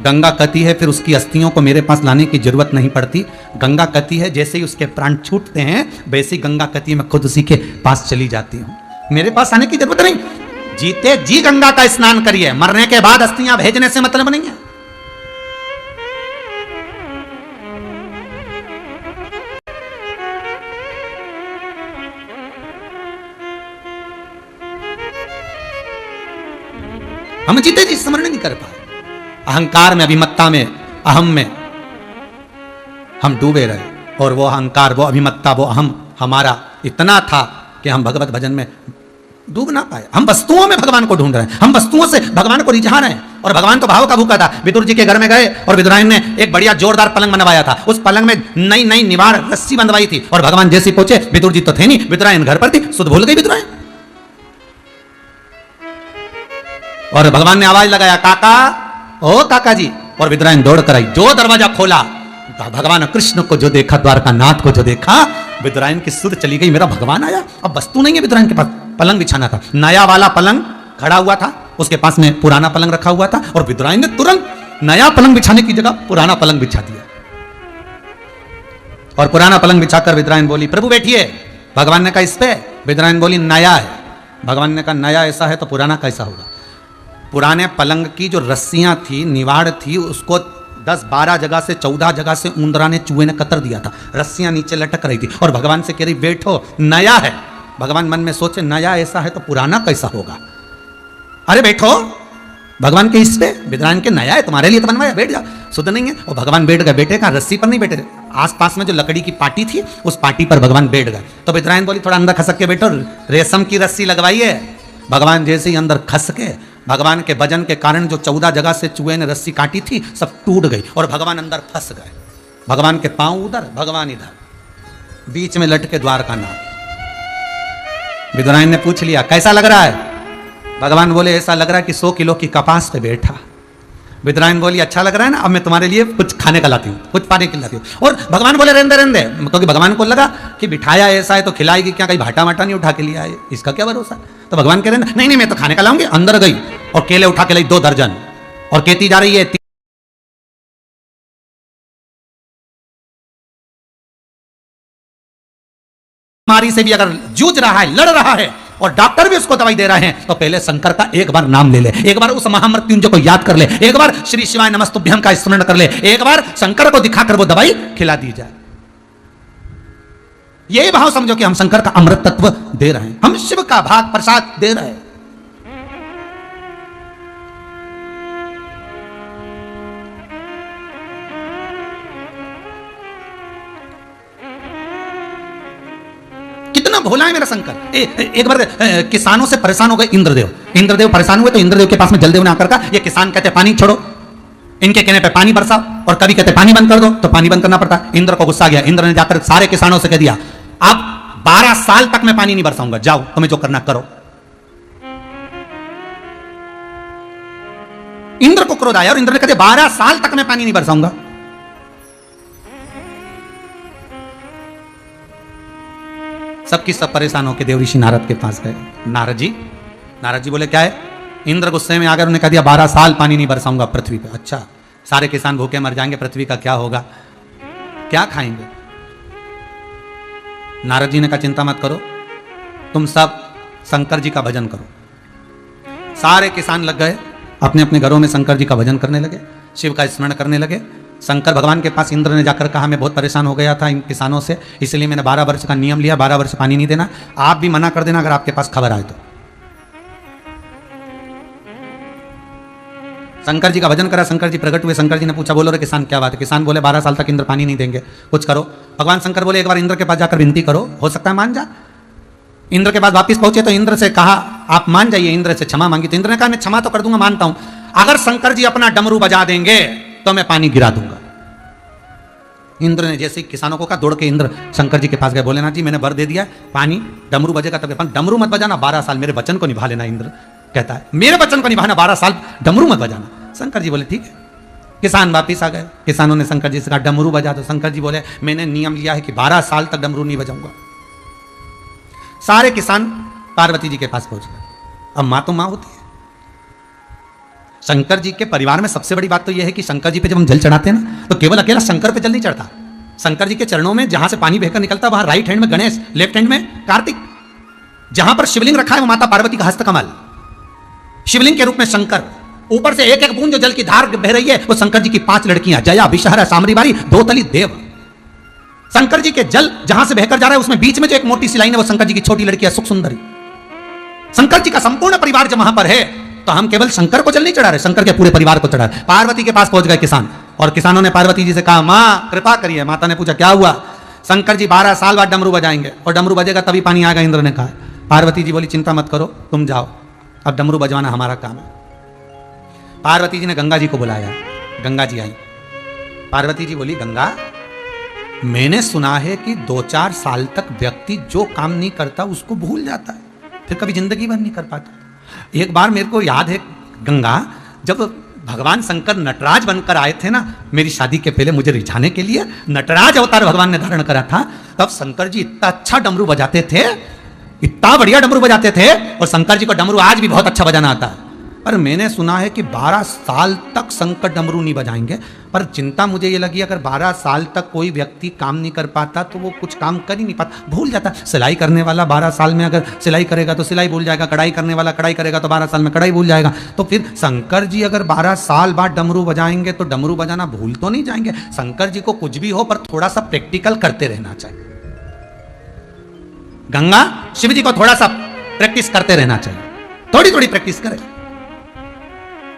गंगा कहती है फिर उसकी अस्थियों को मेरे पास लाने की जरूरत नहीं पड़ती। गंगा कहती है जैसे ही उसके प्राण छूटते हैं वैसे ही गंगा कहती है मैं खुद उसी के पास चली जाती हूं, मेरे पास आने की जरूरत नहीं। जीते जी गंगा का स्नान करिए, मरने के बाद अस्थियां भेजने से मतलब नहीं है। हम जीते जी स्मरण नहीं कर पाए, अहंकार में, अभिमत्ता में, अहम में हम डूबे रहे और वो अहंकार, वो अभिमत्ता, वो अहम हमारा इतना था कि हम भगवत भजन में डूब ना पाए। हम वस्तुओं में भगवान को ढूंढ रहे हैं, हम वस्तुओं से भगवान को रिझा रहे हैं। और भगवान तो भाव का भूखा था। विदुर जी के घर में गए और विदुरायन ने एक बढ़िया जोरदार पलंग बनवाया था। उस पलंग में नई नई निवाड़ रस्सी बंधवाई थी और भगवान जैसे पहुंचे, विदुर जी तो थे नहीं, विदुरायन घर पर थी, सुध भूल गई विदुरायन। और भगवान ने आवाज लगाया, काका, ओ काका जी, और विदुरायन दौड़ कर आई। जो दरवाजा खोला, भगवान कृष्ण को जो देखा, द्वारका नाथ को जो देखा, विदुरायन की सुध चली गई, मेरा भगवान आया। अब वस्तु नहीं है विदुरायन के पास, पलंग बिछाना था। नया वाला पलंग खड़ा हुआ था, उसके पास में पुराना पलंग रखा हुआ था और विदुरायन ने तुरंत नया पलंग बिछाने की जगह पुराना पलंग बिछा दिया। और पुराना पलंग बिछाकर विदुरायन बोली, प्रभु बैठिए। भगवान ने कहा इस पे? विदुरायन बोली नया है। भगवान ने कहा नया ऐसा है तो पुराना कैसा होगा? पुराने पलंग की जो रस्सियां थी, निवाड़ थी, उसको 10-12 जगह से 14 जगह से ऊंदरा ने, चूहे ने कतर दिया था। रस्सियां नीचे लटक रही थी और भगवान से कह रही बैठो, नया है। भगवान मन में सोचे नया ऐसा है तो पुराना कैसा होगा? अरे बैठो। भगवान के इस पे विदुरायन के नया है, तुम्हारे लिए तो बनवाया, बैठ जाओ। शुद्ध नहीं है। और भगवान बैठ गए। बैठे कहाँ? रस्सी पर नहीं बैठे, आसपास में जो लकड़ी की पाटी थी उस पाटी पर भगवान बैठ गए। तो विदुरायन बोली थोड़ा अंदर खसक के बैठो, रेशम की रस्सी लगवाइए। भगवान जैसे ही अंदर खस के, भगवान के वजन के कारण जो 14 जगह से चूहे ने रस्सी काटी थी सब टूट गई और भगवान अंदर फंस गए। भगवान के पांव उधर, भगवान इधर, बीच में लटके द्वारका नाथ। विदुरायन ने पूछ लिया कैसा लग रहा है? भगवान बोले ऐसा लग रहा है कि 100 किलो की कपास पे बैठा। विदुरायन बोली अच्छा लग रहा है ना, अब मैं तुम्हारे लिए कुछ खाने का लाती हूँ, कुछ पानी के लाती हूँ। और भगवान बोले रहने दे, क्योंकि भगवान को लगा कि बिठाया ऐसा है तो खिलाएगी क्या, कहीं भाटा वाटा नहीं उठा के लिया है, इसका क्या भरोसा। तो भगवान कह रहे नहीं नहीं मैं तो खाने का लाऊंगी। अंदर गई और केले उठा के लाई 2 दर्जन और कहती जा रही है बीमारी से भी अगर जूझ रहा है, लड़ रहा है और डॉक्टर भी उसको दवाई दे रहे हैं तो पहले शंकर का एक बार नाम ले ले, एक बार उस महामृत्युंजय को याद कर ले, एक बार श्री शिवाय नमस्तुभ्यम का स्मरण कर ले, एक बार शंकर को दिखाकर वो दवाई खिला दी जाए। यही भाव समझो कि हम शंकर का अमृत तत्व दे रहे हैं, हम शिव का भाग प्रसाद दे रहे हैं। कितना भोला है मेरा शंकर। एक बार किसानों से परेशान हो गए इंद्रदेव। इंद्रदेव परेशान हुए तो इंद्रदेव के पास में जलदेव ने आकर कहा ये किसान कहते पानी छोड़ो, इनके कहने पे पानी बरसाओ, और कभी कहते पानी बंद कर दो तो पानी बंद करना पड़ता। इंद्र को गुस्सा गया। इंद्र ने जाकर सारे किसानों से कह दिया अब 12 साल तक मैं पानी नहीं बरसाऊंगा, जाओ तुम्हें जो करना करो। इंद्र को क्रोध आया और इंद्र ने कहा 12 साल तक मैं पानी नहीं बरसाऊंगा। सबकी सब परेशान होकर देव ऋषि नारद के पास गए। नारद जी बोले क्या है? इंद्र गुस्से में आकर उन्होंने कह दिया 12 साल पानी नहीं बरसाऊंगा पृथ्वी पे। अच्छा, सारे किसान भूखे मर जाएंगे, पृथ्वी का क्या होगा? क्या खाएंगे? नारद जी ने कहा चिंता मत करो, तुम सब शंकर जी का भजन करो। सारे किसान लग गए, अपने अपने घरों में शंकर जी का भजन करने लगे, शिव का स्मरण करने लगे। शंकर भगवान के पास इंद्र ने जाकर कहा मैं बहुत परेशान हो गया था इन किसानों से, इसलिए मैंने 12 वर्ष का नियम लिया, 12 वर्ष पानी नहीं देना। आप भी मना कर देना अगर आपके पास खबर आए तो। शंकर जी का भजन करा, शंकर जी प्रकट हुए। शंकर जी ने पूछा बोलो रे किसान क्या बात है? किसान बोले 12 साल तक इंद्र पानी नहीं देंगे, कुछ करो। भगवान शंकर बोले एक बार इंद्र के पास जाकर विनती करो, हो सकता है मान जा। इंद्र के पास वापस पहुंचे तो इंद्र से कहा आप मान जाइए, इंद्र से क्षमा मांगी। तो इंद्र ने कहा मैं क्षमा तो कर दूंगा, मानता हूं, अगर शंकर जी अपना डमरू बजा देंगे तो मैं पानी गिरा दूंगा। इंद्र ने जैसे ही किसानों को कहा, दौड़ के इंद्र शंकर जी के पास गए, भोलेनाथ जी मैंने वर दे दिया, पानी डमरू बजेगा तब। डमरू मत बजाना 12 साल, मेरे वचन को निभा लेना। इंद्र कहता है मेरे वचन को निभाना, 12 साल डमरू मत बजाना। शंकर जी बोले ठीक है। किसान वापिस आ गए, किसानों ने शंकर जी से कहा डमरू बजा दो। शंकर जी बोले मैंने नियम लिया है कि 12 साल तक डमरू नहीं बजाऊंगा। सारे किसान पार्वती जी के पास पहुंच गए। अब मां तो मां होती है। शंकर जी के परिवार में सबसे बड़ी बात तो यह है कि शंकर जी पे जब हम जल चढ़ाते हैं ना, तो केवल अकेला शंकर पे जल नहीं चढ़ता। शंकर जी के चरणों में जहां से पानी बहकर निकलता है, वहां राइट हैंड में गणेश, लेफ्ट हैंड में कार्तिक, जहां पर शिवलिंग रखा है वो माता पार्वती का हस्तकमल, शिवलिंग के रूप में शंकर, ऊपर से एक एक बूंद जो जल की धार बह रही है वो शंकर जी की 5 लड़कियां, जया, विषहरा, सामरीबारी, दोतली, देव। शंकर जी के जल जहां से बहकर जा रहा है उसमें बीच में जो एक मोटी सी लाइन है वो शंकर जी की छोटी लड़की है सुख सुंदरी। शंकर जी का संपूर्ण परिवार जब वहां पर है तो हम केवल शंकर को जल नहीं चढ़ा रहे, शंकर के पूरे परिवार को चढ़ा रहे। पार्वती के पास पहुंच गए किसान, और किसानों ने पार्वती जी से कहा मां कृपा करिए। माता ने पूछा क्या हुआ? शंकर जी 12 साल बाद डमरू बजाएंगे और डमरू बजेगा तभी पानी आएगा, इंद्र ने कहा। पार्वती जी बोली चिंता मत करो, तुम जाओ, अब डमरू बजवाना हमारा काम है। पार्वती जी ने गंगा जी को बुलाया, गंगा जी आई। पार्वती जी बोली गंगा मैंने सुना है कि 2-4 साल तक व्यक्ति जो काम नहीं करता उसको भूल जाता है, फिर कभी जिंदगी भर नहीं कर पाता। एक बार मेरे को याद है गंगा, जब भगवान शंकर नटराज बनकर आए थे ना मेरी शादी के पहले मुझे रिझाने के लिए, नटराज अवतार भगवान ने धारण करा था, तब शंकर जी इतना अच्छा डमरू बजाते थे, इतना बढ़िया डमरू बजाते थे। और शंकर जी को डमरू आज भी बहुत अच्छा बजाना आता है। पर मैंने सुना है कि 12 साल तक शंकर डमरू नहीं बजाएंगे। पर चिंता मुझे ये लगी अगर 12 साल तक कोई व्यक्ति काम नहीं कर पाता तो वो कुछ काम कर ही नहीं पाता, भूल जाता। सिलाई करने वाला 12 साल में अगर सिलाई करेगा तो सिलाई भूल जाएगा, कढ़ाई करने वाला कढ़ाई करेगा तो 12 साल में कढ़ाई भूल जाएगा। तो फिर शंकर जी अगर 12 साल बाद डमरू बजाएंगे तो डमरू बजाना भूल तो नहीं जाएंगे। शंकर जी को कुछ भी हो पर थोड़ा सा प्रैक्टिकल करते रहना चाहिए। गंगा शिव जी को थोड़ा सा प्रैक्टिस करते रहना चाहिए, थोड़ी थोड़ी प्रैक्टिस करें।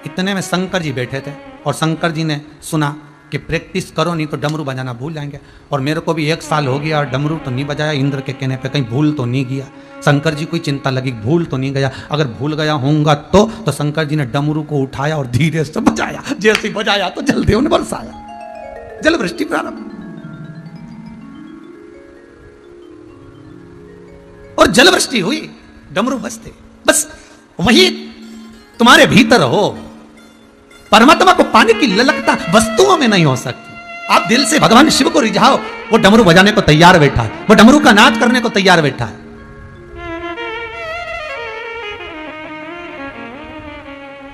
इतने में शंकर जी बैठे थे और शंकर जी ने सुना कि प्रैक्टिस करो नहीं तो डमरू बजाना भूल जाएंगे। और मेरे को भी 1 साल हो गया और डमरू तो नहीं बजाया, इंद्र के कहने पे कहीं भूल तो नहीं गया। शंकर जी को चिंता लगी भूल तो नहीं गया, अगर भूल गया होऊंगा तो शंकर जी ने डमरू को उठाया और धीरे से बजाया। जैसे ही बजाया तो जलदेव ने बरसाया, जल वृष्टि प्रारंभ। और जल वृष्टि हुई, डमरू बजते। बस वही तुम्हारे भीतर हो। परमात्मा को पाने की ललकता वस्तुओं में नहीं हो सकती। आप दिल से भगवान शिव को रिझाओ, वो डमरू बजाने को तैयार बैठा है, वो डमरू का नाच करने को तैयार बैठा है।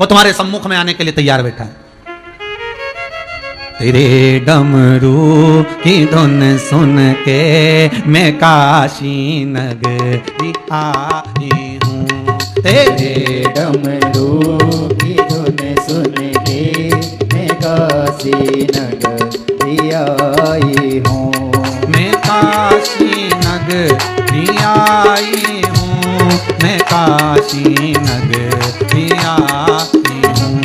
वो तुम्हारे सम्मुख में आने के लिए तैयार बैठा है। तेरे डमरू की धुन सुन के मैं काशी नगरी आई हूँ। तेरे डमरू की धुन सुन के मैं काशी नगरी आई हूँ। मैं काशी नगरी आई हूँ, मैं काशी नगरी आई हूँ,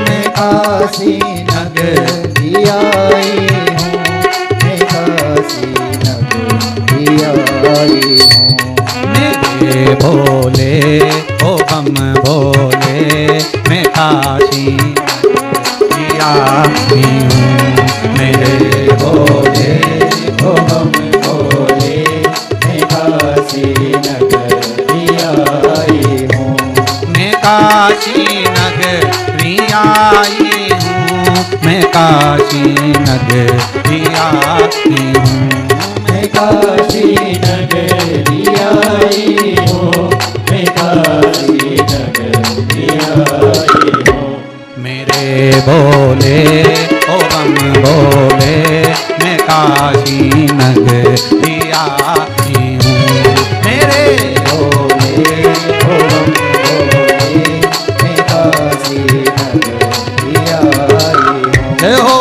मैं काशी नगरी आई हूँ, मैं काशी नगरी आई हूँ। मेरे भोले ओ बम भोले मैं काशी नगरी आई हूँ। मेरे भोले ओ हम भोले मैं काशी नगरी आई हूँ। मैं काशी नगरी आई हूँ, मैं काशी नगरी आई हूँ। मैं काशी नगरी आई हूँ, मैं काशी नगरी आई हूँ। मेरे भोले ओ बम भोले मैं काशी नगरी आई हूँ। मेरे भोले ओ बम भोले मैं काशी नगरी आई हूँ। जय हो।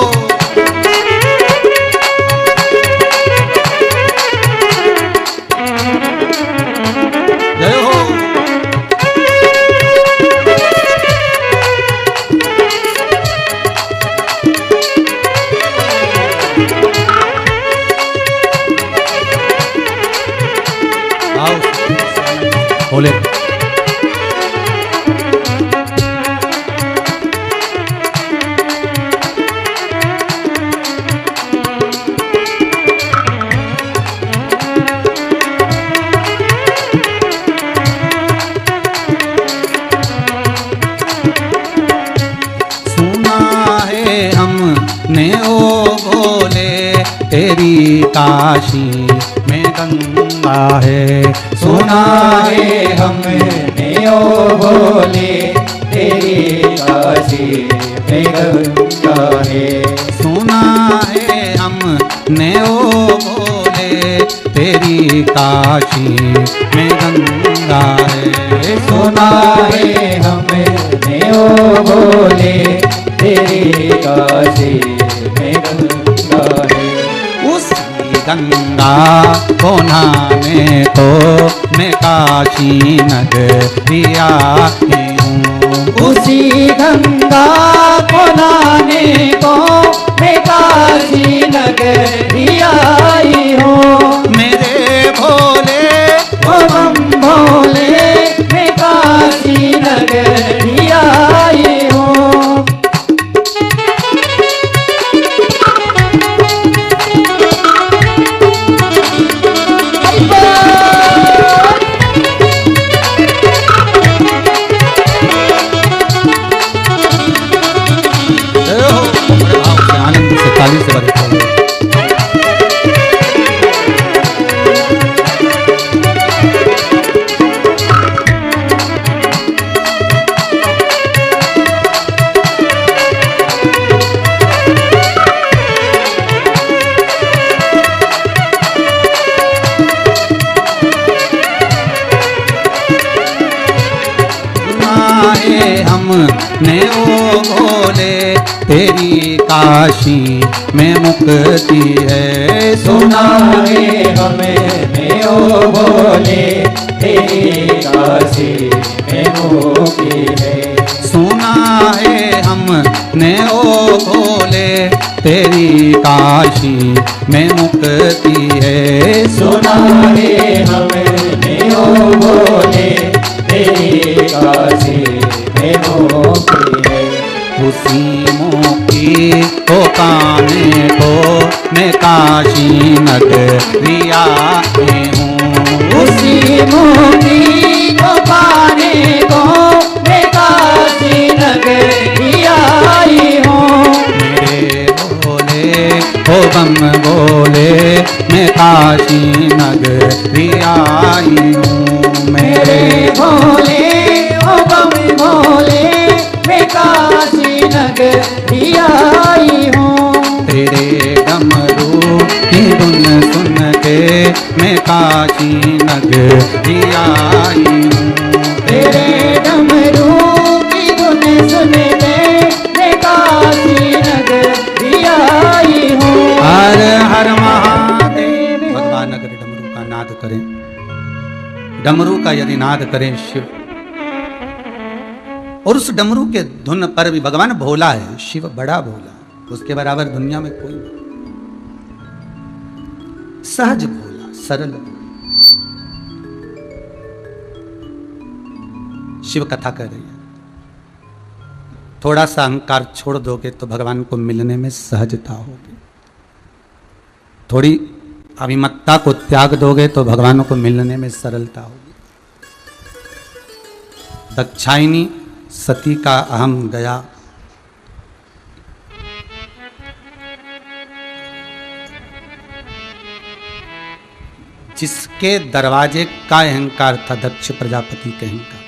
जय हो। आओ बोले। ने ओ भोले तेरी काशी में गंगा है। सुना है हमने ओ भोले तेरी काशी में गंगा है। सुना है हमने ओ भोले तेरी काशी में गंगा है। सुना है हमने ओ भोले तेरी काशी में गंगा है। उसी गंगा को नहाने को मैं काशी नगरी आई हूँ। उसी गंगा को नहाने को मैं काशी नगरी आई हूँ। मेरे भोले ओ बम भोले मैं काशी नगरी आई हूँ। आनंद से ताली से बजे। हमने ओ भोले तेरी काशी में मुक्ति है। सुना है हमें ओ भोले तेरी काशी में मुक्ति है। सुना है हमने ओ भोले तेरी काशी में मुक्ति है। सुना है हमें ओ भोले तेरी काशी में मुक्ति है। उसी मोकी को पाने को मैं काशी नगरी आई हूँ। उसी मोती को पाने को मैं काशी नगरी आई हूँ। मेरे भोले ओ बम भोले मैं काशी नगरी आई हूँ। मेरे भोले ओ बम भोले मैं काशी नगरी आई हूँ। तेरे डमरू की धुन सुन के मैं काशी नगरी आई हूँ। तेरे डमरू की धुन सुन के मैं काशी नगरी आई हूँ। हर हर महादेव। भगवान अगर डमरू का नाद करें, डमरू का यदि नाद करें शिव, और उस डमरू के धुन पर भी भगवान भोला है, शिव बड़ा भोला, उसके बराबर दुनिया में कोई नहीं। सहज भोला, सरल भोला। शिव कथा कर रही है, थोड़ा सा अहंकार छोड़ दोगे तो भगवान को मिलने में सहजता होगी। थोड़ी अभिमत्ता को त्याग दोगे तो भगवान को मिलने में सरलता होगी। दक्षायनी सती का अहम गया, जिसके दरवाजे का अहंकार था दक्ष प्रजापति के अहंकार।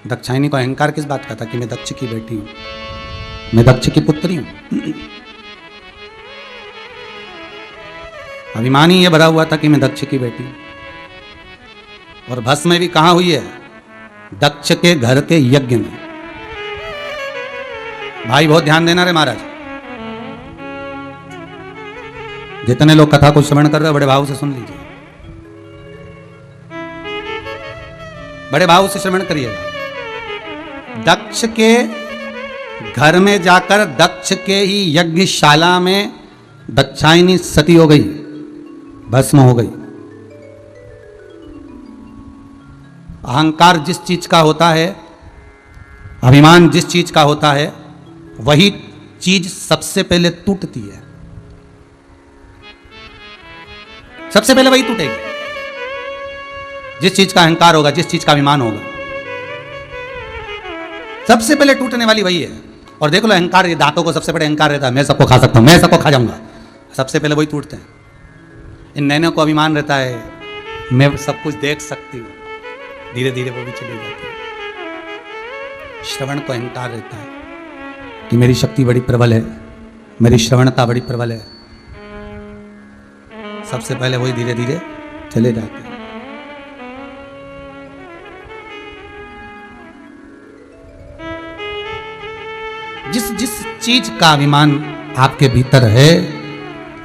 दक्षायनी को अहंकार किस बात का था कि मैं दक्ष की बेटी हूं। मैं दक्ष की पुत्री हूं। अभिमान ही ये भरा हुआ था कि मैं दक्ष की बेटी हूं। और भस्म में भी कहां हुई है? दक्ष के घर के यज्ञ में। भाई बहुत ध्यान देना रे महाराज। जितने लोग कथा को श्रवण कर रहे हो बड़े भाव से सुन लीजिए, बड़े भाव से श्रवण करिएगा। दक्ष के घर में जाकर दक्ष के ही यज्ञशाला में दक्षायनी सती हो गई, भस्म हो गई। अहंकार जिस चीज का होता है, अभिमान जिस चीज का होता है, वही चीज सबसे पहले टूटती है। सबसे पहले वही टूटेगी। जिस चीज का अहंकार होगा, जिस चीज का अभिमान होगा, सबसे पहले टूटने वाली वही है। और देख लो अहंकार, ये दांतों को सबसे बड़ा अहंकार रहता है, मैं सबको खा सकता हूं, मैं सबको खा जाऊंगा। सबसे पहले वही टूटते हैं। इन नैनों को अभिमान रहता है, मैं सब कुछ देख सकती हूं, धीरे धीरे वो भी चली जाती है। श्रवण को अहंकार रहता है कि मेरी शक्ति बड़ी प्रबल है, मेरी श्रवणता बड़ी प्रबल है। सबसे पहले वही धीरे धीरे चले जाते हैं। जिस जिस चीज का अभिमान आपके भीतर है,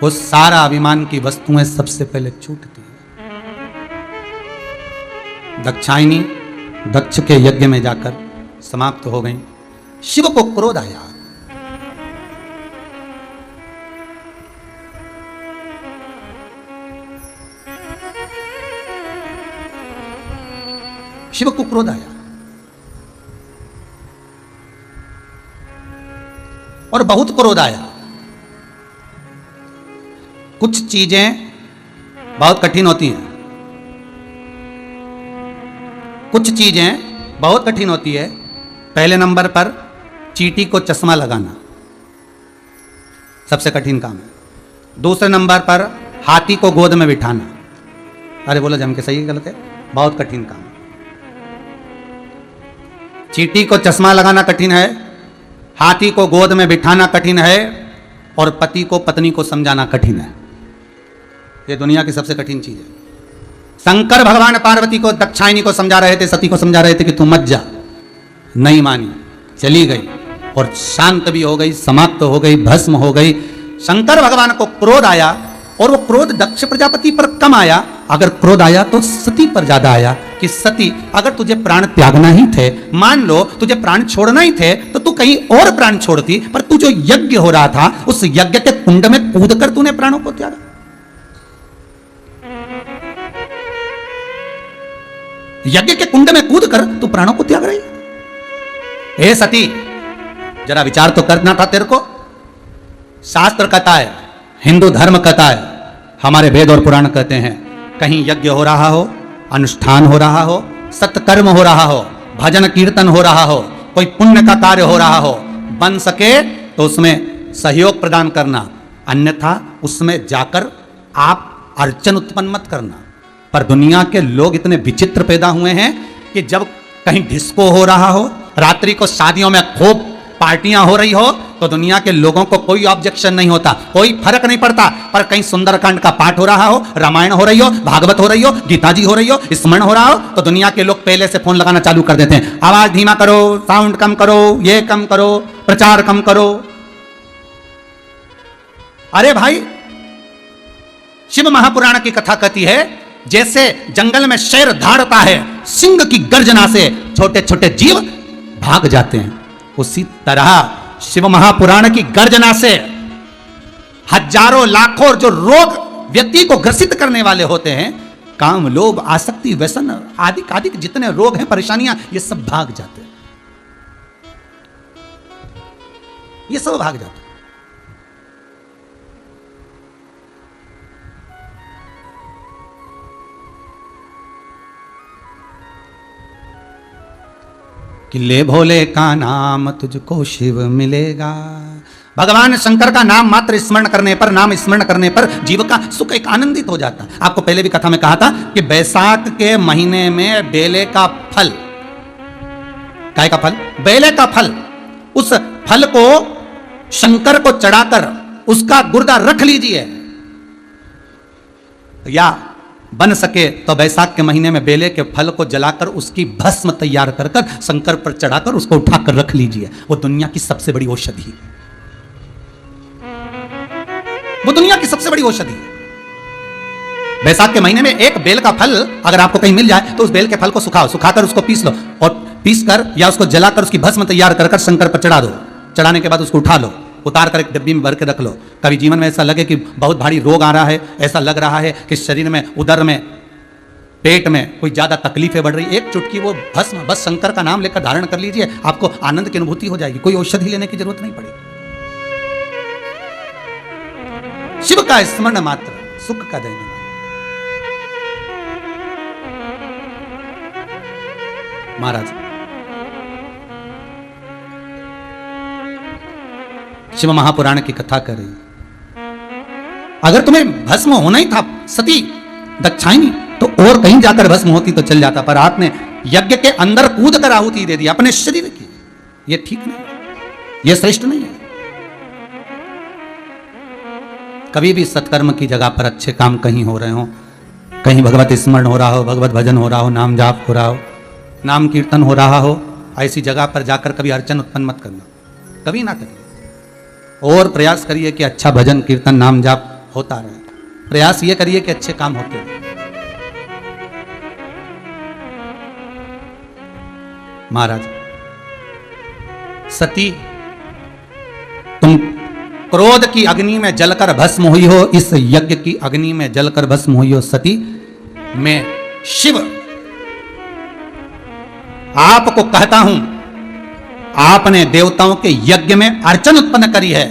वो सारा अभिमान की वस्तुएं सबसे पहले छूटती है। दक्षायनी दक्ष के यज्ञ में जाकर समाप्त हो गई। शिव को क्रोध आया। शिव को क्रोध आया और बहुत क्रोध आया। कुछ चीजें बहुत कठिन होती हैं, कुछ चीजें बहुत कठिन होती है। पहले नंबर पर चींटी को चश्मा लगाना सबसे कठिन काम है। दूसरे नंबर पर हाथी को गोद में बिठाना, अरे बोलो जम के सही है गलत है, बहुत कठिन काम है। चींटी को चश्मा लगाना कठिन है, हाथी को गोद में बिठाना कठिन है, और पति को पत्नी को समझाना कठिन है। ये दुनिया की सबसे कठिन चीज है। शंकर भगवान पार्वती को, दक्षायनी को समझा रहे थे, सती को समझा रहे थे कि तू मत जा। नहीं मानी, चली गई और शांत भी हो गई, समाप्त हो गई, भस्म हो गई। शंकर भगवान को क्रोध आया और वो क्रोध दक्ष प्रजापति पर कम आया। अगर क्रोध आया तो सती पर ज्यादा आया कि सती, अगर तुझे प्राण त्यागना ही थे, मान लो तुझे प्राण छोड़ना ही थे, तो तू कहीं और प्राण छोड़ती, पर तू जो यज्ञ हो रहा था उस यज्ञ के कुंड में कूद कर तूने प्राणों को त्यागा। यज्ञ के कुंड में कूद कर तू प्राणों को त्याग रही। हे सती, जरा विचार तो करना था तेरे को। शास्त्र कहता है, हिंदू धर्म कहता है, हमारे वेद और पुराण कहते हैं, कहीं यज्ञ हो रहा हो, अनुष्ठान हो रहा हो, सत्कर्म हो रहा हो, भजन कीर्तन हो रहा हो, कोई पुण्य का कार्य हो रहा हो, बन सके तो उसमें सहयोग प्रदान करना, अन्यथा उसमें जाकर आप अर्चन उत्पन्न मत करना। पर दुनिया के लोग इतने विचित्र पैदा हुए हैं कि जब कहीं डिस्को हो रहा हो, रात्रि को शादियों में खूब पार्टियां हो रही हो, तो दुनिया के लोगों को कोई ऑब्जेक्शन नहीं होता, कोई फर्क नहीं पड़ता। पर कहीं सुंदरकांड का पाठ हो रहा हो, रामायण हो रही हो, भागवत हो रही हो, गीता जी हो रही हो, स्मरण हो रहा हो, तो दुनिया के लोग पहले से फोन लगाना चालू कर देते हैं। आवाज धीमा करो, साउंड कम करो, ये कम करो, प्रचार कम करो। अरे भाई, शिव महापुराण की कथा कहती है, जैसे जंगल में शेर धाड़ता है, सिंह की गर्जना से छोटे छोटे जीव भाग जाते हैं, उसी तरह शिव महापुराण की गर्जना से हजारों लाखों जो रोग व्यक्ति को ग्रसित करने वाले होते हैं, काम, लोभ, आसक्ति, व्यसन आदि आदि जितने रोग हैं, परेशानियां, ये सब भाग जाते हैं, ये सब भाग जाते हैं। कि ले भोले का नाम तुझको शिव मिलेगा। भगवान शंकर का नाम मात्र स्मरण करने पर, नाम स्मरण करने पर जीव का सुख एक आनंदित हो जाता है। आपको पहले भी कथा में कहा था कि बैसाख के महीने में बेले का फल, काय का फल, बेले का फल, उस फल को शंकर को चढ़ाकर उसका गुर्दा रख लीजिए, या बन सके तो बैसाख के महीने में बेले के फल को जलाकर उसकी भस्म तैयार कर कर शंकर पर चढ़ाकर उसको उठाकर रख लीजिए। वो दुनिया की सबसे बड़ी औषधि है, वो दुनिया की सबसे बड़ी औषधि है। बैसाख के महीने में एक बेल का फल अगर आपको कहीं मिल जाए तो उस बेल के फल को सुखाओ, सुखाकर उसको पीस लो और पीस कर या उसको जलाकर उसकी भस्म तैयार कर कर शंकर पर चढ़ा दो। चढ़ाने के बाद उसको उठा लो, उतार कर एक डिब्बी में भर के रख लो। कभी जीवन में ऐसा लगे कि बहुत भारी रोग आ रहा है, ऐसा लग रहा है कि शरीर में, उदर में, पेट में कोई ज्यादा तकलीफें बढ़ रही, एक चुटकी वो भस्म बस शंकर का नाम लेकर धारण कर लीजिए, आपको आनंद की अनुभूति हो जाएगी, कोई औषधि लेने की जरूरत नहीं पड़ेगी। शिव का स्मरण मात्र सुख का देने वाला। महाराज शिव महापुराण की कथा कर रही, अगर तुम्हें भस्म होना ही था सती दक्षाइनी तो और कहीं जाकर भस्म होती तो चल जाता, पर आपने यज्ञ के अंदर कूद कर आहुति दे दी अपने शरीर की। यह ठीक नहीं, यह श्रेष्ठ नहीं है। कभी भी सत्कर्म की जगह पर अच्छे काम कहीं हो रहे हो, कहीं भगवत स्मरण हो रहा हो, भगवत भजन हो रहा हो, नाम जाप हो रहा हो, नाम कीर्तन हो रहा हो, ऐसी जगह पर जाकर कभी अड़चन उत्पन्न मत करना, कभी ना करिए। और प्रयास करिए कि अच्छा भजन कीर्तन नाम जाप होता रहे, प्रयास ये करिए कि अच्छे काम होते रहे। महाराज सती, तुम क्रोध की अग्नि में जलकर भस्म हुई हो, इस यज्ञ की अग्नि में जलकर भस्म हुई हो सती। मैं शिव आपको कहता हूं, आपने देवताओं के यज्ञ में अड़चन उत्पन्न करी है,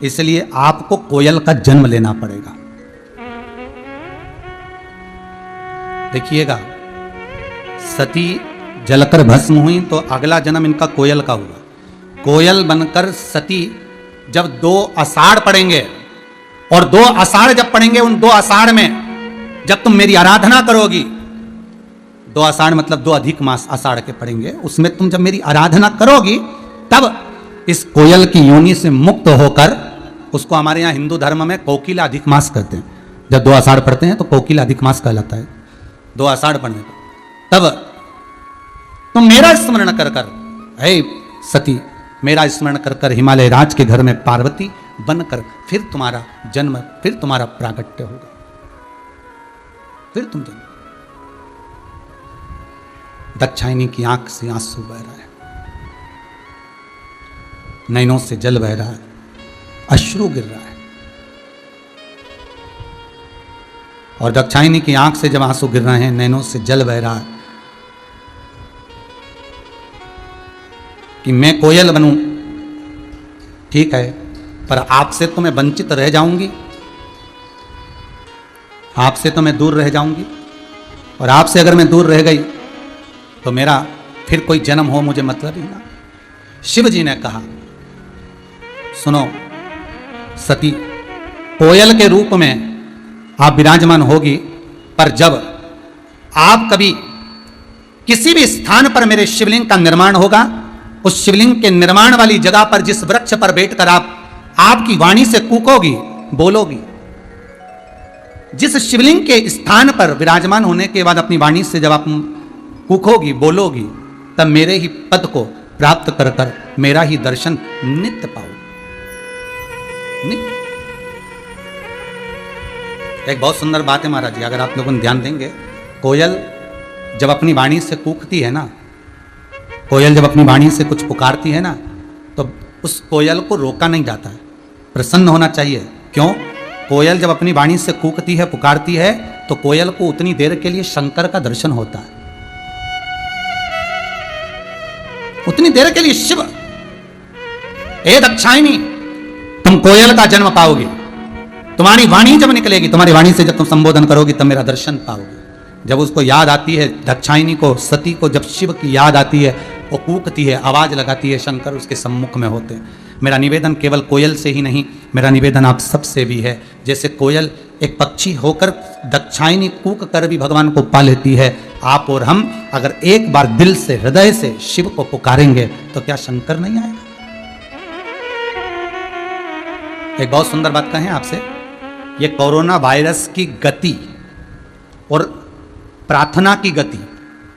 इसलिए आपको कोयल का जन्म लेना पड़ेगा। देखिएगा, सती जलकर भस्म हुई तो अगला जन्म इनका कोयल का हुआ। कोयल बनकर सती जब 2 आषाढ़ पड़ेंगे, और 2 आषाढ़ जब पड़ेंगे, उन 2 आषाढ़ में जब तुम मेरी आराधना करोगी, 2 आषाढ़ मतलब 2 अधिक मास आषाढ़ के पड़ेंगे, उसमें तुम जब मेरी आराधना करोगी तब इस कोयल की योनि से मुक्त होकर, उसको हमारे यहाँ हिंदू धर्म में कोकिला अधिक मास कहते हैं, जब 2 आषाढ़ पढ़ते हैं तो कोकिला अधिक मास कहलाता है। 2 आषाढ़ पढ़ने को तब तुम मेरा स्मरण कर कर, हे सती मेरा स्मरण कर कर हिमालय राज के घर में पार्वती बनकर फिर तुम्हारा जन्म, फिर तुम्हारा प्रागट्य होगा, फिर तुम जन्म। दक्षाइनी की आंख से आंसू बह रहा है, नैनों से जल बह रहा है, अश्रु गिर रहा है। और दक्षाइनी की आंख से जब आंसू गिर रहे हैं, नैनों से जल बह रहा है कि मैं कोयल बनूं, ठीक है, पर आपसे तो मैं वंचित रह जाऊंगी, आपसे तो मैं दूर रह जाऊंगी, और आपसे अगर मैं दूर रह गई तो मेरा फिर कोई जन्म हो मुझे मतलब ही ना। शिव जी ने कहा, सुनो सती, कोयल के रूप में आप विराजमान होगी, पर जब आप कभी किसी भी स्थान पर मेरे शिवलिंग का निर्माण होगा, उस शिवलिंग के निर्माण वाली जगह पर जिस वृक्ष पर बैठकर आपकी वाणी से कूकोगी, बोलोगी, जिस शिवलिंग के स्थान पर विराजमान होने के बाद अपनी वाणी से जब आप कूकोगी, बोलोगी, तब मेरे ही पद को प्राप्त कर कर मेरा ही दर्शन नित्य पाओ। नित्य। एक बहुत सुंदर बात है महाराज जी, अगर आप लोगों ने ध्यान देंगे, कोयल जब अपनी वाणी से कूकती है ना, कोयल जब अपनी वाणी से कुछ पुकारती है ना, तो उस कोयल को रोका नहीं जाता है, प्रसन्न होना चाहिए। क्यों? कोयल जब अपनी वाणी से कूकती है, पुकारती है, तो कोयल को उतनी देर के लिए शंकर का दर्शन होता है, उतनी देर के लिए शिव। ए दक्षाइनी, तुम कोयल का जन्म पाओगे, तुम्हारी वाणी जब निकलेगी, तुम्हारी वाणी से जब तुम संबोधन करोगी तब मेरा दर्शन पाओगे। जब उसको याद आती है, दक्षाइनी को, सती को जब शिव की याद आती है, वो कूकती है, आवाज लगाती है, शंकर उसके सम्मुख में होते हैं। मेरा निवेदन केवल कोयल से ही नहीं, मेरा निवेदन आप सबसे भी है। जैसे कोयल एक पक्षी होकर दक्षाइनी कूक कर भी भगवान को पा लेती है, आप और हम अगर एक बार दिल से, हृदय से शिव को पुकारेंगे तो क्या शंकर नहीं आएगा? एक बहुत सुंदर बात कहें आपसे, ये कोरोना वायरस की गति और प्रार्थना की गति,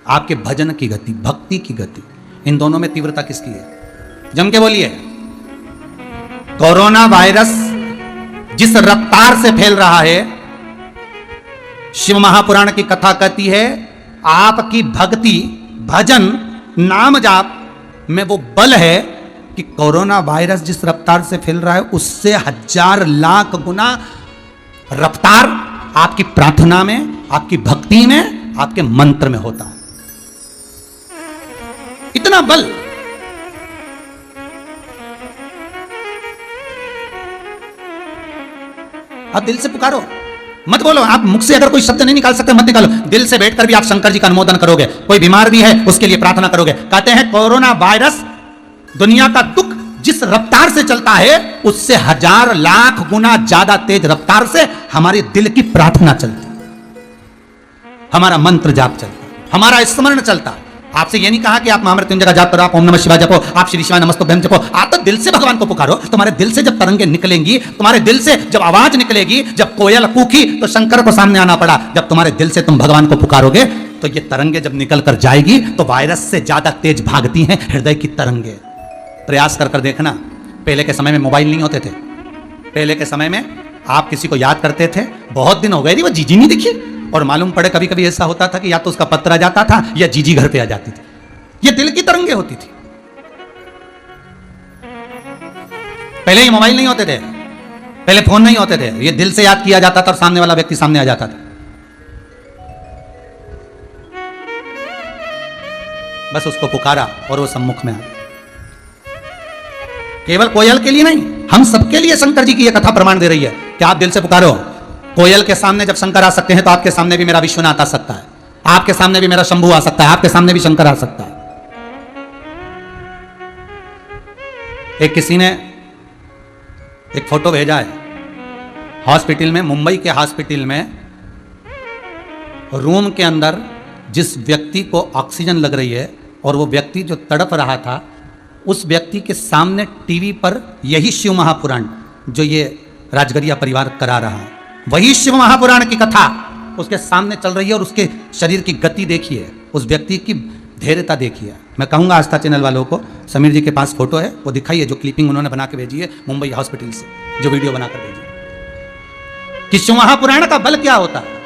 आपके भजन की गति, भक्ति की गति, इन दोनों में तीव्रता किसकी है? जम के बोलिए। कोरोना वायरस जिस रफ्तार से फैल रहा है, शिव महापुराण की कथा कहती है आपकी भक्ति, भजन, नाम जाप में वो बल है कि कोरोना वायरस जिस रफ्तार से फैल रहा है उससे 1000 लाख गुना रफ्तार आपकी प्रार्थना में, आपकी भक्ति में, आपके मंत्र में होता है। इतना बल। आप दिल से पुकारो, मत बोलो। आप मुख से अगर कोई शब्द नहीं निकाल सकते मत निकालो, दिल से बैठकर भी आप शंकर जी का अनुमोदन करोगे। कोई बीमार भी है उसके लिए प्रार्थना करोगे। कहते हैं कोरोना वायरस दुनिया का दुख जिस रफ्तार से चलता है उससे 1000 लाख गुना ज्यादा तेज रफ्तार से हमारे दिल की प्रार्थना चलती है, हमारा मंत्र जाप चलता है, हमारा स्मरण चलता है। आपसे ये नहीं कहा कि आप महामृत्युंजय का जाप करो, आप ओम नमः शिवाय जपो, आप श्री शिवाय नमस्तुभ्यम जपो। आप तो दिल से भगवान को पुकारो। तुम्हारे दिल से जब तरंगे निकलेंगी, तुम्हारे दिल से जब आवाज निकलेगी, जब कोयल कूकी तो शंकर को सामने आना पड़ा। जब तुम्हारे दिल से तुम भगवान को पुकारोगे तो ये तरंगे जब निकल कर जाएगी तो वायरस से ज्यादा तेज भागती हैं हृदय की तरंगे। प्रयास कर देखना। पहले के समय में मोबाइल नहीं होते थे। पहले के समय में आप किसी को याद करते थे, बहुत दिन हो गए वो जीजी नहीं दिखी, और मालूम पड़े कभी कभी ऐसा होता था कि या तो उसका पत्र आ जाता था या जीजी घर पे आ जाती थी। ये दिल की तरंगे होती थी। पहले ये मोबाइल नहीं होते थे, पहले फोन नहीं होते थे, ये दिल से याद किया जाता था और सामने वाला व्यक्ति सामने आ जाता था। बस उसको पुकारा और वो सम्मुख में आ गया। केवल कोयल के लिए नहीं, हम सबके लिए शंकर जी की यह कथा प्रमाण दे रही है कि आप दिल से पुकारो। कोयल के सामने जब शंकर आ सकते हैं तो आपके सामने भी मेरा विश्वनाथ आ सकता है, आपके सामने भी मेरा शंभू आ सकता है, आपके सामने भी शंकर आ सकता है। एक किसी ने एक फोटो भेजा है, हॉस्पिटल में, मुंबई के हॉस्पिटल में रूम के अंदर जिस व्यक्ति को ऑक्सीजन लग रही है और वो व्यक्ति जो तड़प रहा था, उस व्यक्ति के सामने टीवी पर यही शिव महापुराण जो ये राजगरिया परिवार करा रहा है, वही शिव महापुराण की कथा उसके सामने चल रही है। और उसके शरीर की गति देखिए, उस व्यक्ति की धैर्यता देखिए। मैं कहूंगा आस्था चैनल वालों को, समीर जी के पास फोटो है, वो दिखाइए जो क्लिपिंग उन्होंने बना के भेजी है मुंबई हॉस्पिटल से, जो वीडियो बनाकर भेजी है कि शिव महापुराण का बल क्या होता है।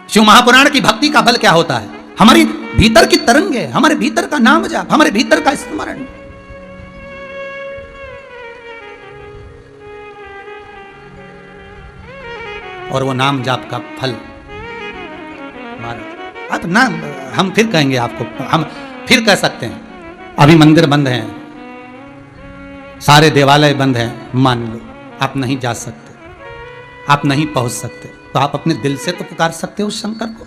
शिव महापुराण की भक्ति का बल क्या होता है। हमारी भीतर की तरंगे, हमारे भीतर का नाम जाप, हमारे भीतर का स्मरण। और वो नाम जाप का फल आप ना, हम फिर कहेंगे आपको, हम फिर कह सकते हैं, अभी मंदिर बंद हैं, सारे देवालय बंद हैं, मान लो आप नहीं जा सकते, आप नहीं पहुंच सकते, तो आप अपने दिल से तो पुकार सकते हो उस शंकर को।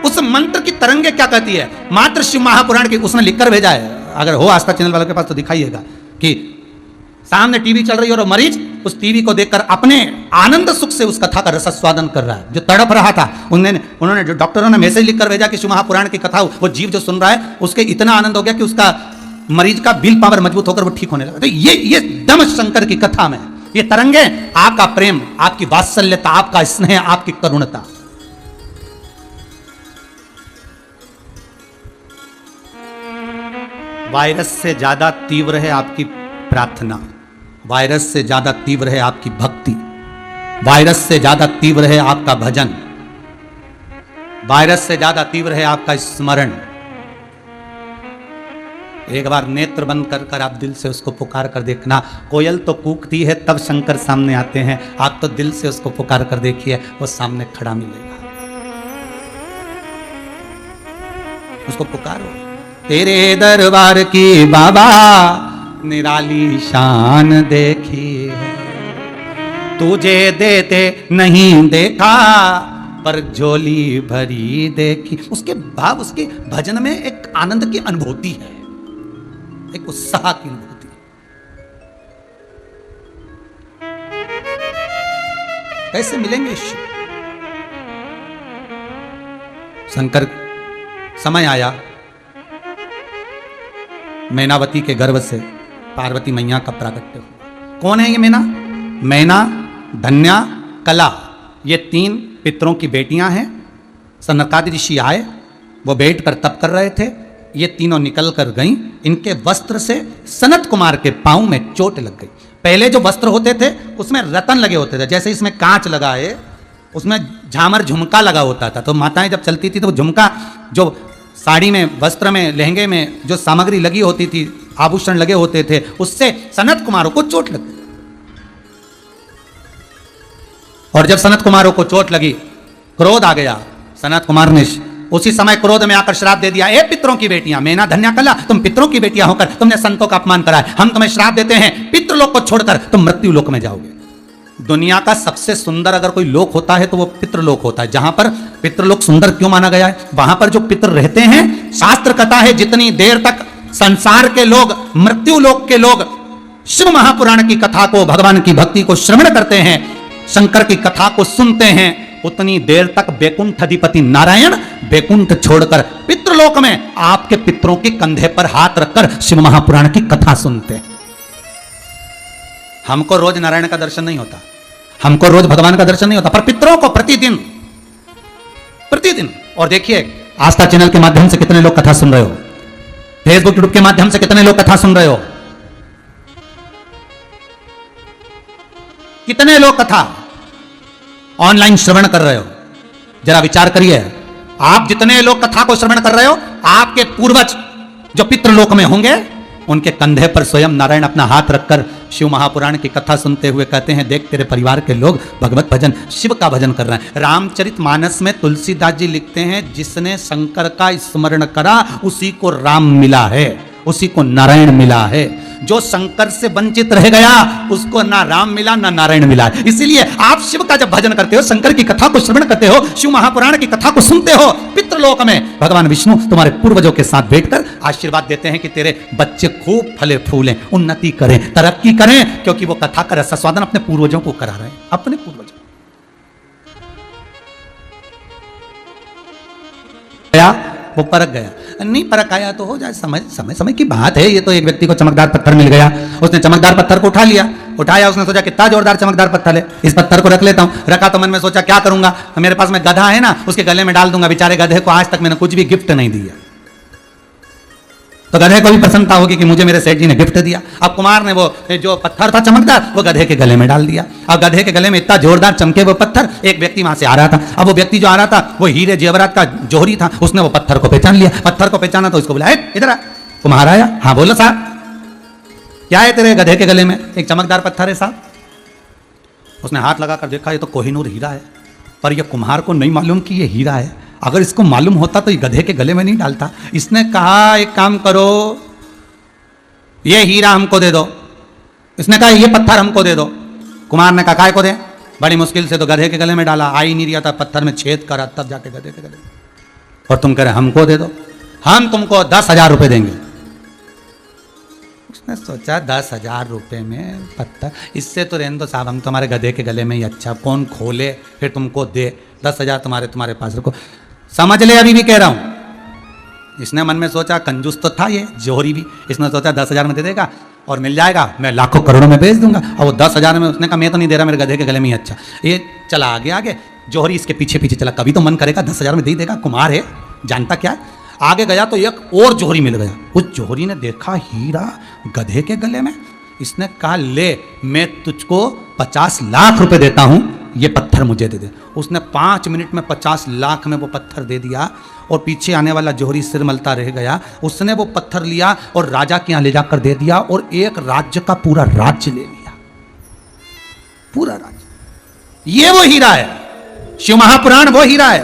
उस मंत्र की तरंगे क्या कहती है, मात्र शिव महापुराण की उसने लिखकर भेजा है। अगर हो आस्था चैनल वालों के पास तो दिखाइएगा कि सामने टीवी चल रही है और मरीज उस टीवी को देखकर अपने आनंद सुख से उस कथा का रसस्वादन कर रहा है। जो तड़प रहा था, उन्होंने जो डॉक्टरों ने मैसेज लिखकर भेजा कि शिव महापुराण की कथा, वो जीव जो सुन रहा है उसके इतना आनंद हो गया कि उसका मरीज का विल पावर मजबूत होकर वो ठीक होने लगा। तो ये दम शंकर की कथा में ये तरंगे, आपका प्रेम, आपकी वात्सल्यता, आपका स्नेह, आपकी करुणता। वायरस से ज्यादा तीव्र है आपकी प्रार्थना, वायरस से ज्यादा तीव्र है आपकी भक्ति, वायरस से ज्यादा तीव्र है आपका भजन, वायरस से ज्यादा तीव्र है आपका स्मरण। एक बार नेत्र बंद कर कर आप दिल से उसको पुकार कर देखना। कोयल तो कूकती है तब शंकर सामने आते हैं, आप तो दिल से उसको पुकार कर देखिए, वो सामने खड़ा मिलेगा। उसको पुकारो। तेरे दरबार की बाबा निराली शान देखी है, तुझे देते नहीं देखा पर झोली भरी देखी। उसके भाव, उसके भजन में एक आनंद की अनुभूति है, एक उत्साह की अनुभूति। कैसे मिलेंगे शिव? शंकर समय आया, मैनावती के गर्भ से पार्वती मैया का प्राकट्य हुआ। कौन है ये मैना? मैना, धन्या, कला, ये 3 पितरों की बेटियां हैं। सनकादि ऋषि आए, वो बैठ कर तप कर रहे थे, ये तीनों निकल कर गईं। इनके वस्त्र से सनत कुमार के पांव में चोट लग गई। पहले जो वस्त्र होते थे उसमें रतन लगे होते थे, जैसे इसमें कांच लगा है, उसमें झामर झुमका लगा होता था। तो माताएं जब चलती थी तो झुमका, जो साड़ी में, वस्त्र में, लहंगे में जो सामग्री लगी होती थी, आभूषण लगे होते थे, उससे सनत कुमारों को चोट लग गई। और जब सनत कुमारों को चोट लगी, क्रोध आ गया। सनत कुमार ने उसी समय क्रोध में आकर श्राप दे दिया, ए पितरों की बेटियां, मैना, धन्या, कला, तुम पितरों की बेटियां होकर तुमने संतों का अपमान करा है। हम तुम्हें श्राप देते हैं, पितृलोक को छोड़कर तुम मृत्यु लोक में जाओगे। दुनिया का सबसे सुंदर अगर कोई लोक होता है तो वो पितृलोक होता है। जहां पर पितृलोक सुंदर क्यों माना गया है? वहां पर जो पितृ रहते हैं, शास्त्र कहता है जितनी देर तक संसार के लोग, मृत्यु लोक के लोग शिव महापुराण की कथा को, भगवान की भक्ति को श्रवण करते हैं, शंकर की कथा को सुनते हैं, उतनी देर तक बैकुंठ अधिपति नारायण बैकुंठ छोड़कर पितृलोक में आपके पितरों के कंधे पर हाथ रखकर शिव महापुराण की कथा सुनते हैं। हमको रोज नारायण का दर्शन नहीं होता, हमको रोज भगवान का दर्शन नहीं होता, पर पितरों को प्रतिदिन प्रतिदिन। और देखिए, आस्था चैनल के माध्यम से कितने लोग कथा सुन रहे हो, फेसबुक यूट्यूब के माध्यम से कितने लोग कथा सुन रहे हो, कितने लोग कथा ऑनलाइन श्रवण कर रहे हो। जरा विचार करिए, आप जितने लोग कथा को श्रवण कर रहे हो, आपके पूर्वज जो पितृलोक में होंगे, उनके कंधे पर स्वयं नारायण अपना हाथ रखकर शिव महापुराण की कथा सुनते हुए कहते हैं, देख तेरे परिवार के लोग भगवत भजन, शिव का भजन कर रहे हैं। रामचरितमानस में तुलसीदास जी लिखते हैं, जिसने शंकर का स्मरण करा उसी को राम मिला है, उसी को नारायण मिला है। जो शंकर से वंचित रह गया उसको ना राम मिला ना नारायण मिला। इसीलिए आप शिव का जब भजन करते हो, शंकर की कथा को श्रवण करते हो, शिव महापुराण की कथा को सुनते हो, पितृलोक में भगवान विष्णु तुम्हारे पूर्वजों के साथ बैठकर आशीर्वाद देते हैं कि तेरे बच्चे खूब फले फूलें, उन्नति करें, तरक्की करें, क्योंकि वो कथा का रसास्वादन अपने पूर्वजों को करा रहे हैं, अपने पूर्वजों। वो परख गया, नहीं परख आया तो हो जाए, समय समय समय की बात है। ये तो एक व्यक्ति को चमकदार पत्थर मिल गया, उसने चमकदार पत्थर को उठा लिया, उठाया, उसने सोचा कितना जोरदार चमकदार पत्थर है, इस पत्थर को रख लेता हूं। रखा तो मन में सोचा क्या करूंगा, मेरे पास में गधा है ना, उसके गले में डाल दूंगा। बेचारे गधे को आज तक मैंने कुछ भी गिफ्ट नहीं दिया, तो गधे को भी प्रसन्नता होगी कि मुझे मेरे सेठ जी ने गिफ्ट दिया। अब कुमार ने वो जो पत्थर था चमकदार, वो गधे के गले में डाल दिया। अब गधे के गले में इतना जोरदार चमके वो पत्थर, एक व्यक्ति वहां से आ रहा था। अब वो व्यक्ति जो आ रहा था वो हीरे जेवरात का जौहरी था, उसने वो पत्थर को पहचान लिया। पत्थर को पहचाना तो उसको बोला, इधर आ। कुम्हार आया, हाँ बोलो साहब, क्या है तेरे गधे के गले में? एक चमकदार पत्थर है साहब। उसने हाथ लगाकर देखा, ये तो कोहिनूर हीरा है, पर यह कुम्हार को नहीं मालूम कि यह हीरा है। अगर इसको मालूम होता तो ये गधे के गले में नहीं डालता। इसने कहा एक काम करो, ये हीरा हमको दे दो। इसने कहा ये पत्थर हमको दे दो। कुमार ने कहा काय को दे? बड़ी मुश्किल से तो गधे के गले में डाला, आ ही नहीं रहा था, पत्थर में छेद करा, तब जाके गधे के गले में। और तुम कह रहे हमको दे दो, हम तुमको 10,000 रुपए देंगे। उसने सोचा 10,000 रुपए में पत्थर, इससे तो रहने दो साहब, हम तुम्हारे गधे के गले में ही अच्छा, कौन खोले फिर तुमको दे, 10,000 तुम्हारे पास रखो। समझ ले, अभी भी कह रहा हूं। इसने मन में सोचा, कंजूस तो था ये जौहरी भी, इसने सोचा 10,000 में दे देगा और मिल जाएगा, मैं लाखों करोड़ों में बेच दूंगा। और वो 10,000 में उसने कहा मैं तो नहीं दे रहा, मेरे गधे के गले में ही अच्छा। ये चला आगे आगे, जौहरी इसके पीछे पीछे चला, कभी तो मन करेगा 10,000 में दे ही देगा, कुमार है, जानता क्या है। आगे गया तो एक और जौहरी मिल गया। उस जौहरी ने देखा हीरा गधे के गले में, इसने कहा ले, मैं तुझको 50 लाख रुपए देता हूं, ये पत्थर मुझे दे दे। उसने 5 मिनट में 50 लाख में वो पत्थर दे दिया। और पीछे आने वाला जौहरी सिर मलता रह गया। उसने वो पत्थर लिया और राजा के यहां ले जाकर दे दिया, और एक राज्य का पूरा राज्य ले लिया, पूरा राज्य। ये वो हीरा है, शिव महापुराण वो हीरा है।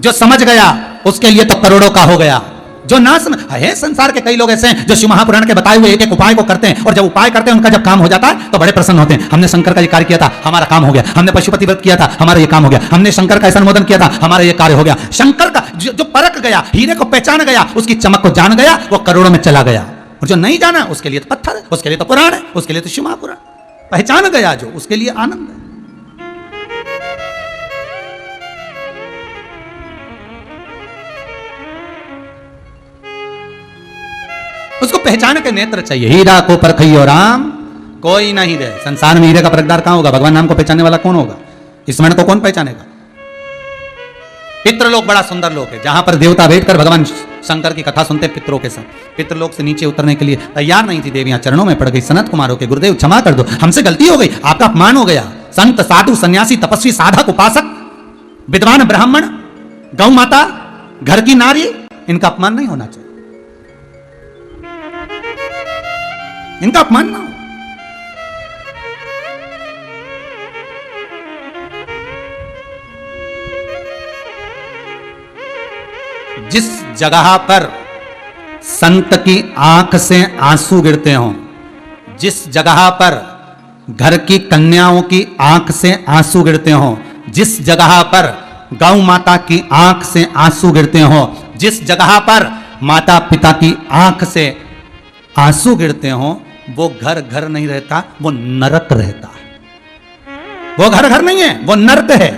जो समझ गया उसके लिए तो करोड़ों का हो गया, जो ना समझ है। संसार के कई लोग ऐसे हैं जो शिव महापुराण के बताए हुए एक एक उपाय को करते हैं, और जब उपाय करते हैं उनका जब काम हो जाता है तो बड़े प्रसन्न होते हैं। हमने शंकर का ये कार्य किया था, हमारा काम हो गया। हमने पशुपति व्रत किया था, हमारा ये काम हो गया। हमने शंकर का ऐसा अनुमोदन किया था, हमारा ये कार्य हो गया। शंकर का जो परख गया, हीरे को पहचान गया, उसकी चमक को जान गया, वो करोड़ों में चला गया। और जो नहीं जाना उसके लिए तो पत्थर है, उसके लिए तो पुराण है, उसके लिए तो शिव महापुराण। पहचान गया जो, उसके लिए आनंद है। पहचान के नेत्र चाहिए। हीरा को परखइयो राम कोई नहीं दे। संसार में हीरे का परखदार कहां होगा? भगवान नाम को पहचानने वाला कौन होगा? स्मरण को कौन पहचानेगा? पितृलोक बड़ा सुंदर लोक है, जहां पर देवता बैठकर भगवान शंकर की कथा सुनते पितरों के साथ। पितृलोक से नीचे उतरने के लिए तैयार नहीं थी देवियां, चरणों में पड़ गई। सनत कुमारों के गुरुदेव क्षमा कर दो, हमसे गलती हो गई, आपका अपमान हो गया। संत साधु सन्यासी तपस्वी साधक उपासक विद्वान ब्राह्मण गौ माता घर की नारी, इनका अपमान नहीं होना चाहिए, इनका अपमान ना हो। जिस जगह पर संत की आंख से आंसू गिरते हों, जिस जगह पर घर की कन्याओं की आंख से आंसू गिरते हों, जिस जगह पर गौ माता की आंख से आंसू गिरते हों, जिस जगह पर माता पिता की आंख से आंसू गिरते हों, वो घर घर नहीं रहता, वो नरक रहता है। वो घर घर नहीं है, वो नरक है।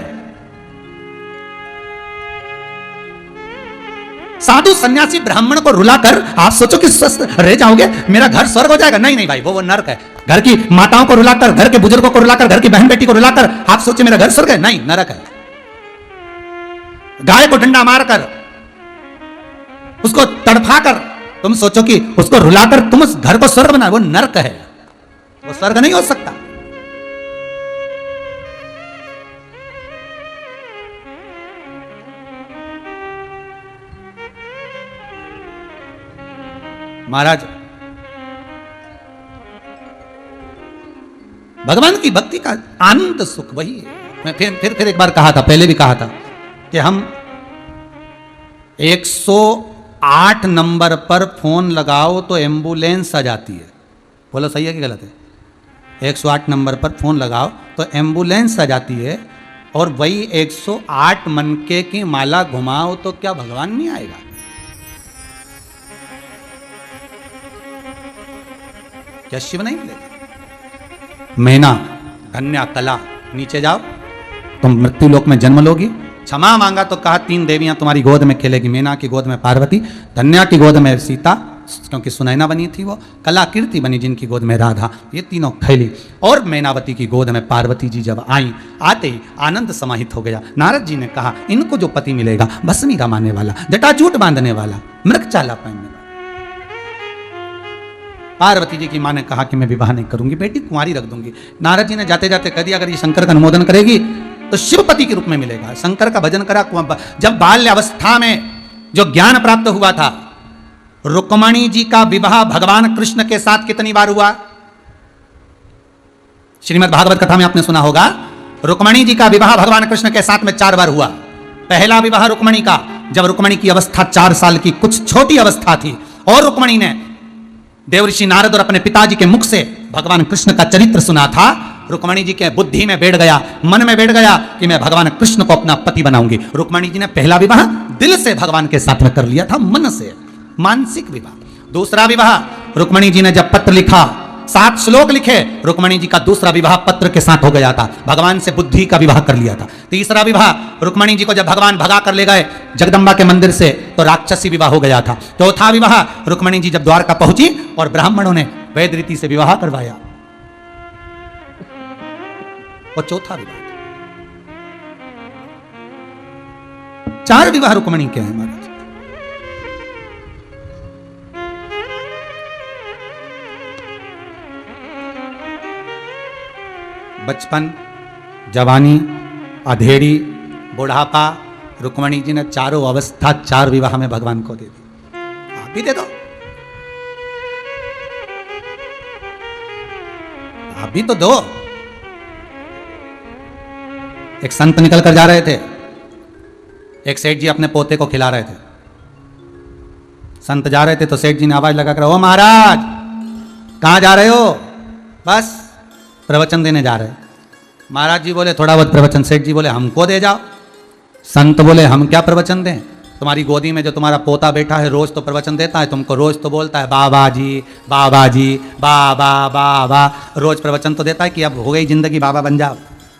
साधु सन्यासी ब्राह्मण को रुलाकर आप सोचो कि स्वस्थ रह जाओगे, मेरा घर स्वर्ग हो जाएगा। नहीं नहीं भाई, वो नरक है। घर की माताओं को रुलाकर, घर के बुजुर्गों को रुलाकर, घर की बहन बेटी को रुलाकर आप सोचे मेरा घर स्वर्ग है, नहीं, नरक है। गाय को डंडा मारकर, उसको तड़फाकर तुम सोचो कि उसको रुलाकर तुम उस घर को स्वर्ग बना, वो नरक है, वो स्वर्ग नहीं हो सकता। महाराज, भगवान की भक्ति का आनंद सुख वही है। मैं फिर एक बार कहा था, पहले भी कहा था कि हम 108 नंबर पर फोन लगाओ तो एम्बुलेंस आ जाती है। बोलो सही है कि गलत है? 108 नंबर पर फोन लगाओ तो एम्बुलेंस आ जाती है, और वही 108 मनके की माला घुमाओ तो क्या भगवान नहीं आएगा? क्या शिव नहीं मिलेगा? मैना कन्या कला, नीचे जाओ तुम मृत्यु लोक में जन्म लोगी। क्षमा मांगा तो कहा 3 देवियां तुम्हारी गोद में खेलेगी। मैना की गोद में पार्वती, कन्या की गोद में सीता, क्योंकि सुनैना बनी थी वो, कला कीर्ति बनी जिनकी गोद में राधा, ये तीनों खेली। और मैनावती की गोद में पार्वती जी जब आई, आते ही आनंद समाहित हो गया। नारद जी ने कहा इनको जो पति मिलेगा, भस्मी रमाने वाला, जटाजूट बांधने वाला, मृगचाला पहनने वाला। पार्वती जी की मां ने कहा कि मैं विवाह नहीं करूंगी, बेटी कुंवारी रख दूंगी। नारद जी ने जाते जाते कह दिया अगर ये शंकर का अनुमोदन करेगी तो शिवपति के रूप में मिलेगा। शंकर का भजन करा। जब बाल्यावस्था में जो ज्ञान प्राप्त हुआ था, रुक्मणी जी का विवाह भगवान कृष्ण के साथ कितनी बार हुआ? श्रीमद् भागवत कथा में आपने सुना होगा, रुक्मणी जी का विवाह भगवान कृष्ण के साथ में 4 बार हुआ। पहला विवाह रुक्मणी का, जब रुक्मणी की अवस्था 4 साल की कुछ छोटी अवस्था थी, और रुक्मणी ने देवऋषि नारद और अपने पिताजी के मुख से भगवान कृष्ण का चरित्र सुना था। रुक्मणी जी के बुद्धि में बैठ गया, मन में बैठ गया कि मैं भगवान कृष्ण को अपना पति बनाऊंगी। रुक्मणी जी ने पहला विवाह दिल से भगवान के साथ में कर लिया था, मन से, मानसिक विवाह। दूसरा विवाह रुक्मणी जी ने जब पत्र लिखा, 7 श्लोक लिखे, रुक्मणी जी का दूसरा विवाह पत्र के साथ हो गया था, भगवान से बुद्धि का विवाह कर लिया था। तीसरा विवाह रुक्मणी जी को जब भगवान भगा कर ले गए जगदम्बा के मंदिर से, तो राक्षसी विवाह हो गया था। चौथा विवाह रुक्मणी जी जब द्वारका पहुंची और ब्राह्मणों ने वैद रीति से विवाह करवाया, और चौथा विवाह। 4 विवाह रुक्मणी के हैं महाराज। बचपन, जवानी, अधेड़ी, बुढ़ापा, रुक्मणी जी ने चारों अवस्था 4 विवाह में भगवान को दे दी। आप भी दे दो, आप भी तो दो। एक संत निकल कर जा रहे थे, एक सेठ जी अपने पोते को खिला रहे थे। संत जा रहे थे तो सेठ जी ने आवाज लगाकर, ओ महाराज कहां जा रहे हो? बस प्रवचन देने जा रहे। महाराज जी बोले थोड़ा बहुत प्रवचन। सेठ जी बोले हमको दे जाओ। संत बोले हम क्या प्रवचन दें? तुम्हारी गोदी में जो तुम्हारा पोता बैठा है रोज तो प्रवचन देता है, तुमको रोज तो बोलता है बाबा जी बाबा जी बाबा बाबा, रोज प्रवचन तो देता है कि अब हो गई जिंदगी, बाबा बन जाओ,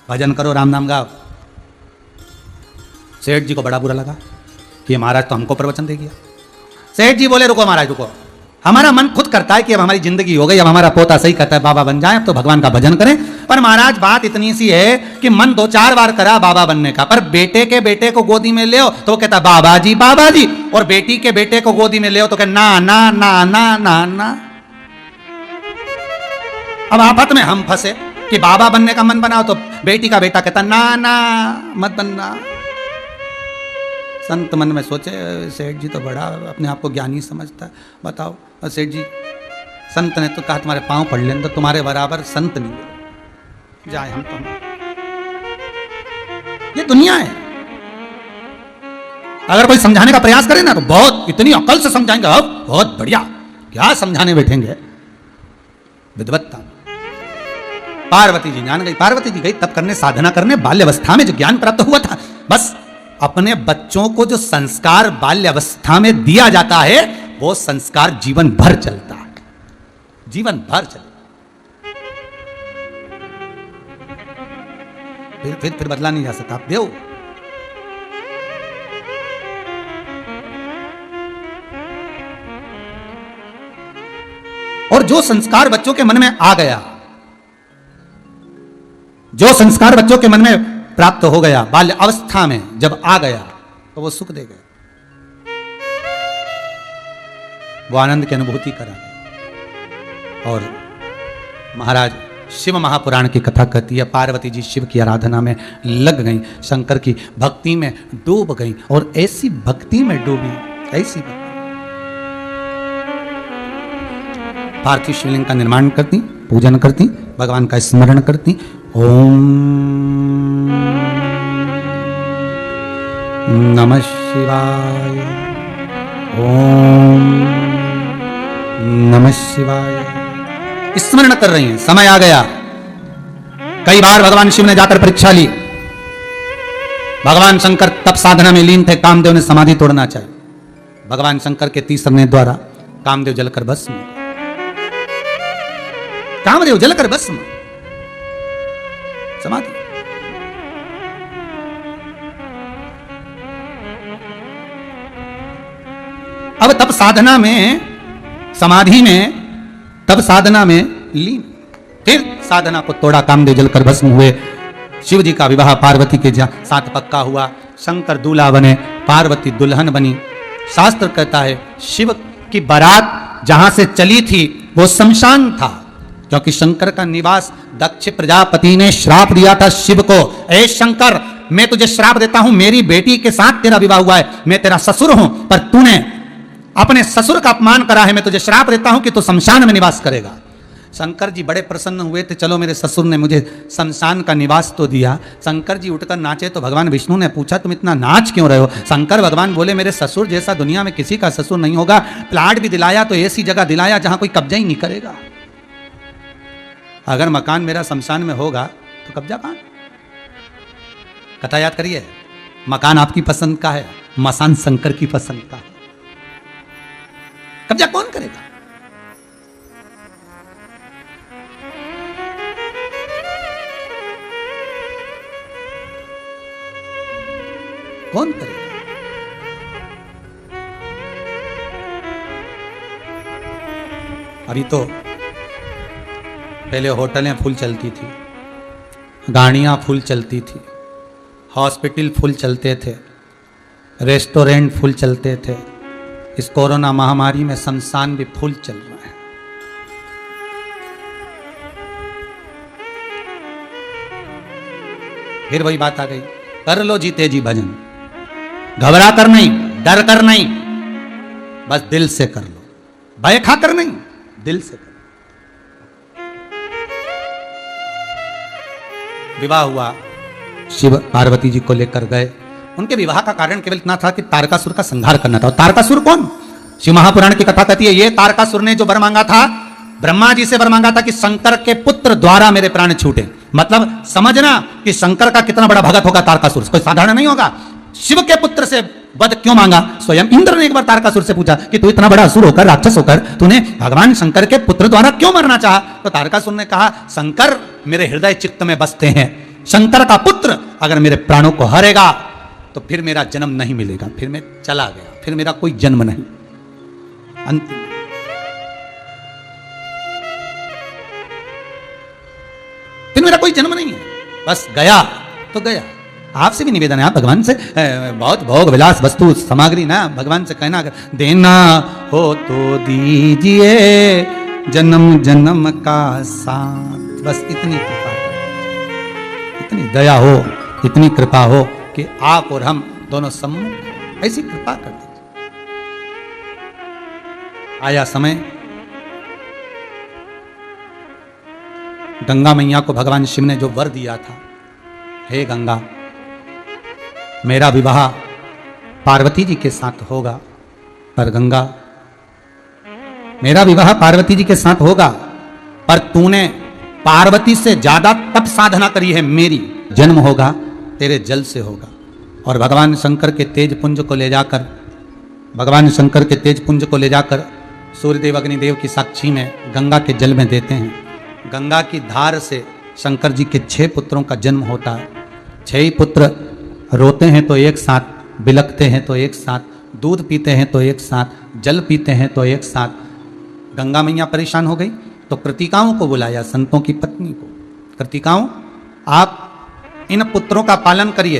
भजन करो, राम नाम गाओ। सेठ जी को बड़ा बुरा लगा कि महाराज तो हमको प्रवचन दे गया। सेठ जी बोले रुको महाराज रुको, हमारा मन खुद करता है कि अब हमारी जिंदगी हो गई, अब हमारा पोता सही कहता है बाबा बन जाए, अब तो भगवान का भजन करें। पर महाराज बात इतनी सी है कि मन 2-4 बार करा बाबा बनने का, पर बेटे को गोदी में ले तो वो कहता बाबा जी, और बेटी के बेटे को गोदी में ले तो कहता ना ना ना ना ना ना। अब आफत में हम फंसे कि बाबा बनने का मन बनाओ तो बेटी का बेटा कहता ना ना मत बनना। संत मन में सोचे सेठ जी तो बड़ा अपने आप को ज्ञानी समझता है, बताओ। और सेठ जी संत ने तो कहा तुम्हारे पांव पड़ लें तो तुम्हारे बराबर संत नहीं मिले, जाए हम तो। ये दुनिया है। अगर कोई समझाने का प्रयास करे ना तो बहुत इतनी अकल से समझाएंगे, अब बहुत बढ़िया, क्या समझाने बैठेंगे। विद्वत्ता पार्वती जी जान गई, पार्वती जी गई तब करने, साधना करने, बाल्यावस्था में जो ज्ञान प्राप्त हुआ था, बस अपने बच्चों को जो संस्कार बाल्यावस्था में दिया जाता है वो संस्कार जीवन भर चलता है, जीवन भर चलता। फिर बदला नहीं जा सकता। आप देव और जो संस्कार बच्चों के मन में आ गया, जो संस्कार बच्चों के मन में प्राप्त हो गया बाल्य अवस्था में जब आ गया तो वो सुख दे गए, वो आनंद की अनुभूति करा गए। और महाराज शिव महापुराण की कथा कहती है पार्वती जी शिव की आराधना में लग गई, शंकर की भक्ति में डूब गई, और ऐसी भक्ति में डूबी, ऐसी भक्ति। पार्थिव शिवलिंग का निर्माण करती, पूजन करती, भगवान का स्मरण करती, ओम नमः शिवाय, ओम नमः शिवाय, स्मरण कर रही हैं। समय आ गया, कई बार भगवान शिव ने जाकर परीक्षा ली। भगवान शंकर तप साधना में लीन थे, कामदेव ने समाधि तोड़ना चाहिए, भगवान शंकर के तीसरे द्वारा कामदेव जलकर भस्म, कामदेव जलकर भस्म, समाधि। अब तप साधना में, समाधि में, तब साधना में लीन, फिर साधना को तोड़ा, कामदेव जलकर भस्म हुए। शिव जी का विवाह पार्वती के साथ पक्का हुआ, शंकर दूल्हा बने, पार्वती दुल्हन बनी। शास्त्र कहता है शिव की बारात जहां से चली थी वो शमशान था, क्योंकि शंकर का निवास, दक्ष प्रजापति ने श्राप दिया था शिव को, ए शंकर मैं तुझे श्राप देता हूं, मेरी बेटी के साथ तेरा विवाह हुआ है, मैं तेरा ससुर हूं, पर तूने अपने ससुर का अपमान करा है, मैं तुझे श्राप देता हूं कि तू शमशान में निवास करेगा। शंकर जी बड़े प्रसन्न हुए थे, चलो मेरे ससुर ने मुझे शमशान का निवास तो दिया। शंकर जी उठकर नाचे तो भगवान विष्णु ने पूछा तुम इतना नाच क्यों रहे हो? शंकर भगवान बोले मेरे ससुर जैसा दुनिया में किसी का ससुर नहीं होगा, प्लाट भी दिलाया तो ऐसी जगह दिलाया जहां कोई कब्जा ही नहीं करेगा। अगर मकान मेरा शमशान में होगा तो कब्जा कहां? कथा याद करिए, मकान आपकी पसंद का है, मसान शंकर की पसंद का है, कब्जा कौन करेगा? कौन करेगा? अभी तो पहले होटलें फुल चलती थी, गाड़ियां फुल चलती थी, हॉस्पिटल फुल चलते थे, रेस्टोरेंट फुल चलते थे। इस कोरोना महामारी में शमशान भी फुल चल रहा है। फिर वही बात आ गई, कर लो जीते जी भजन, घबरा कर नहीं, डर कर नहीं, बस दिल से कर लो, भय खा कर नहीं, दिल से कर। विवाह हुआ, शिव पार्वती जी को लेकर गए। उनके विवाह का कारण केवल इतना था कि तारकासुर का संहार करना था। और तारकासुर कौन? शिव महापुराण की कथा कहती है ये तारकासुर ने जो वर मांगा था, ब्रह्मा जी से वर मांगा था कि शंकर के पुत्र द्वारा मेरे प्राण छूटे। मतलब समझना कि शंकर का कितना बड़ा भगत होगा तारकासुर, कोई साधारण नहीं होगा। शिव के पुत्र से वध क्यों मांगा? स्वयं इंद्र ने एक बार तारकासुर से पूछा कि तू इतना बड़ा असुर होकर, राक्षस होकर, तूने भगवान शंकर के पुत्र द्वारा क्यों मरना चाहा? तो तारकासुर ने कहा शंकर मेरे हृदय चित्त में बसते हैं, शंकर का पुत्र अगर मेरे प्राणों को हरेगा तो फिर मेरा जन्म नहीं मिलेगा, फिर मैं चला गया, फिर मेरा कोई जन्म नहीं। अंतिम फिर मेरा कोई जन्म नहीं है, बस गया तो गया। आपसे भी निवेदन है, आप भगवान से बहुत भोग विलास वस्तु सामग्री ना भगवान से कहना, अगर देना हो तो दीजिए जन्म जन्म का साथ, बस इतनी कृपा करें, इतनी दया हो, इतनी कृपा हो कि आप और हम दोनों सम्मुख, ऐसी कृपा कर दीजिए। आया समय, गंगा मैया को भगवान शिव ने जो वर दिया था, हे गंगा मेरा विवाह पार्वती जी के साथ होगा, पर गंगा मेरा विवाह पार्वती जी के साथ होगा, पर तूने पार्वती से ज्यादा तप साधना करी है, मेरी जन्म होगा तेरे जल से होगा। और भगवान शंकर के तेज पुंज को ले जाकर, भगवान शंकर के तेज पुंज को ले जाकर सूर्यदेव अग्निदेव की साक्षी में गंगा के जल में देते हैं। गंगा की धार से शंकर जी के 6 पुत्रों का जन्म होता है। 6 ही पुत्र रोते हैं तो एक साथ, बिलखते हैं तो एक साथ, दूध पीते हैं तो एक साथ, जल पीते हैं तो एक साथ। गंगा मैया परेशान हो गई तो कृतिकाओं को बुलाया, संतों की पत्नी को। कृतिकाओं, आप इन पुत्रों का पालन करिए।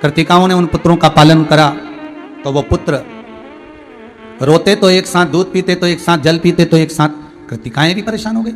कृतिकाओं ने उन पुत्रों का पालन करा तो वो पुत्र रोते तो एक साथ, दूध पीते तो एक साथ, जल पीते तो एक साथ। कृतिकाएं भी परेशान हो गई।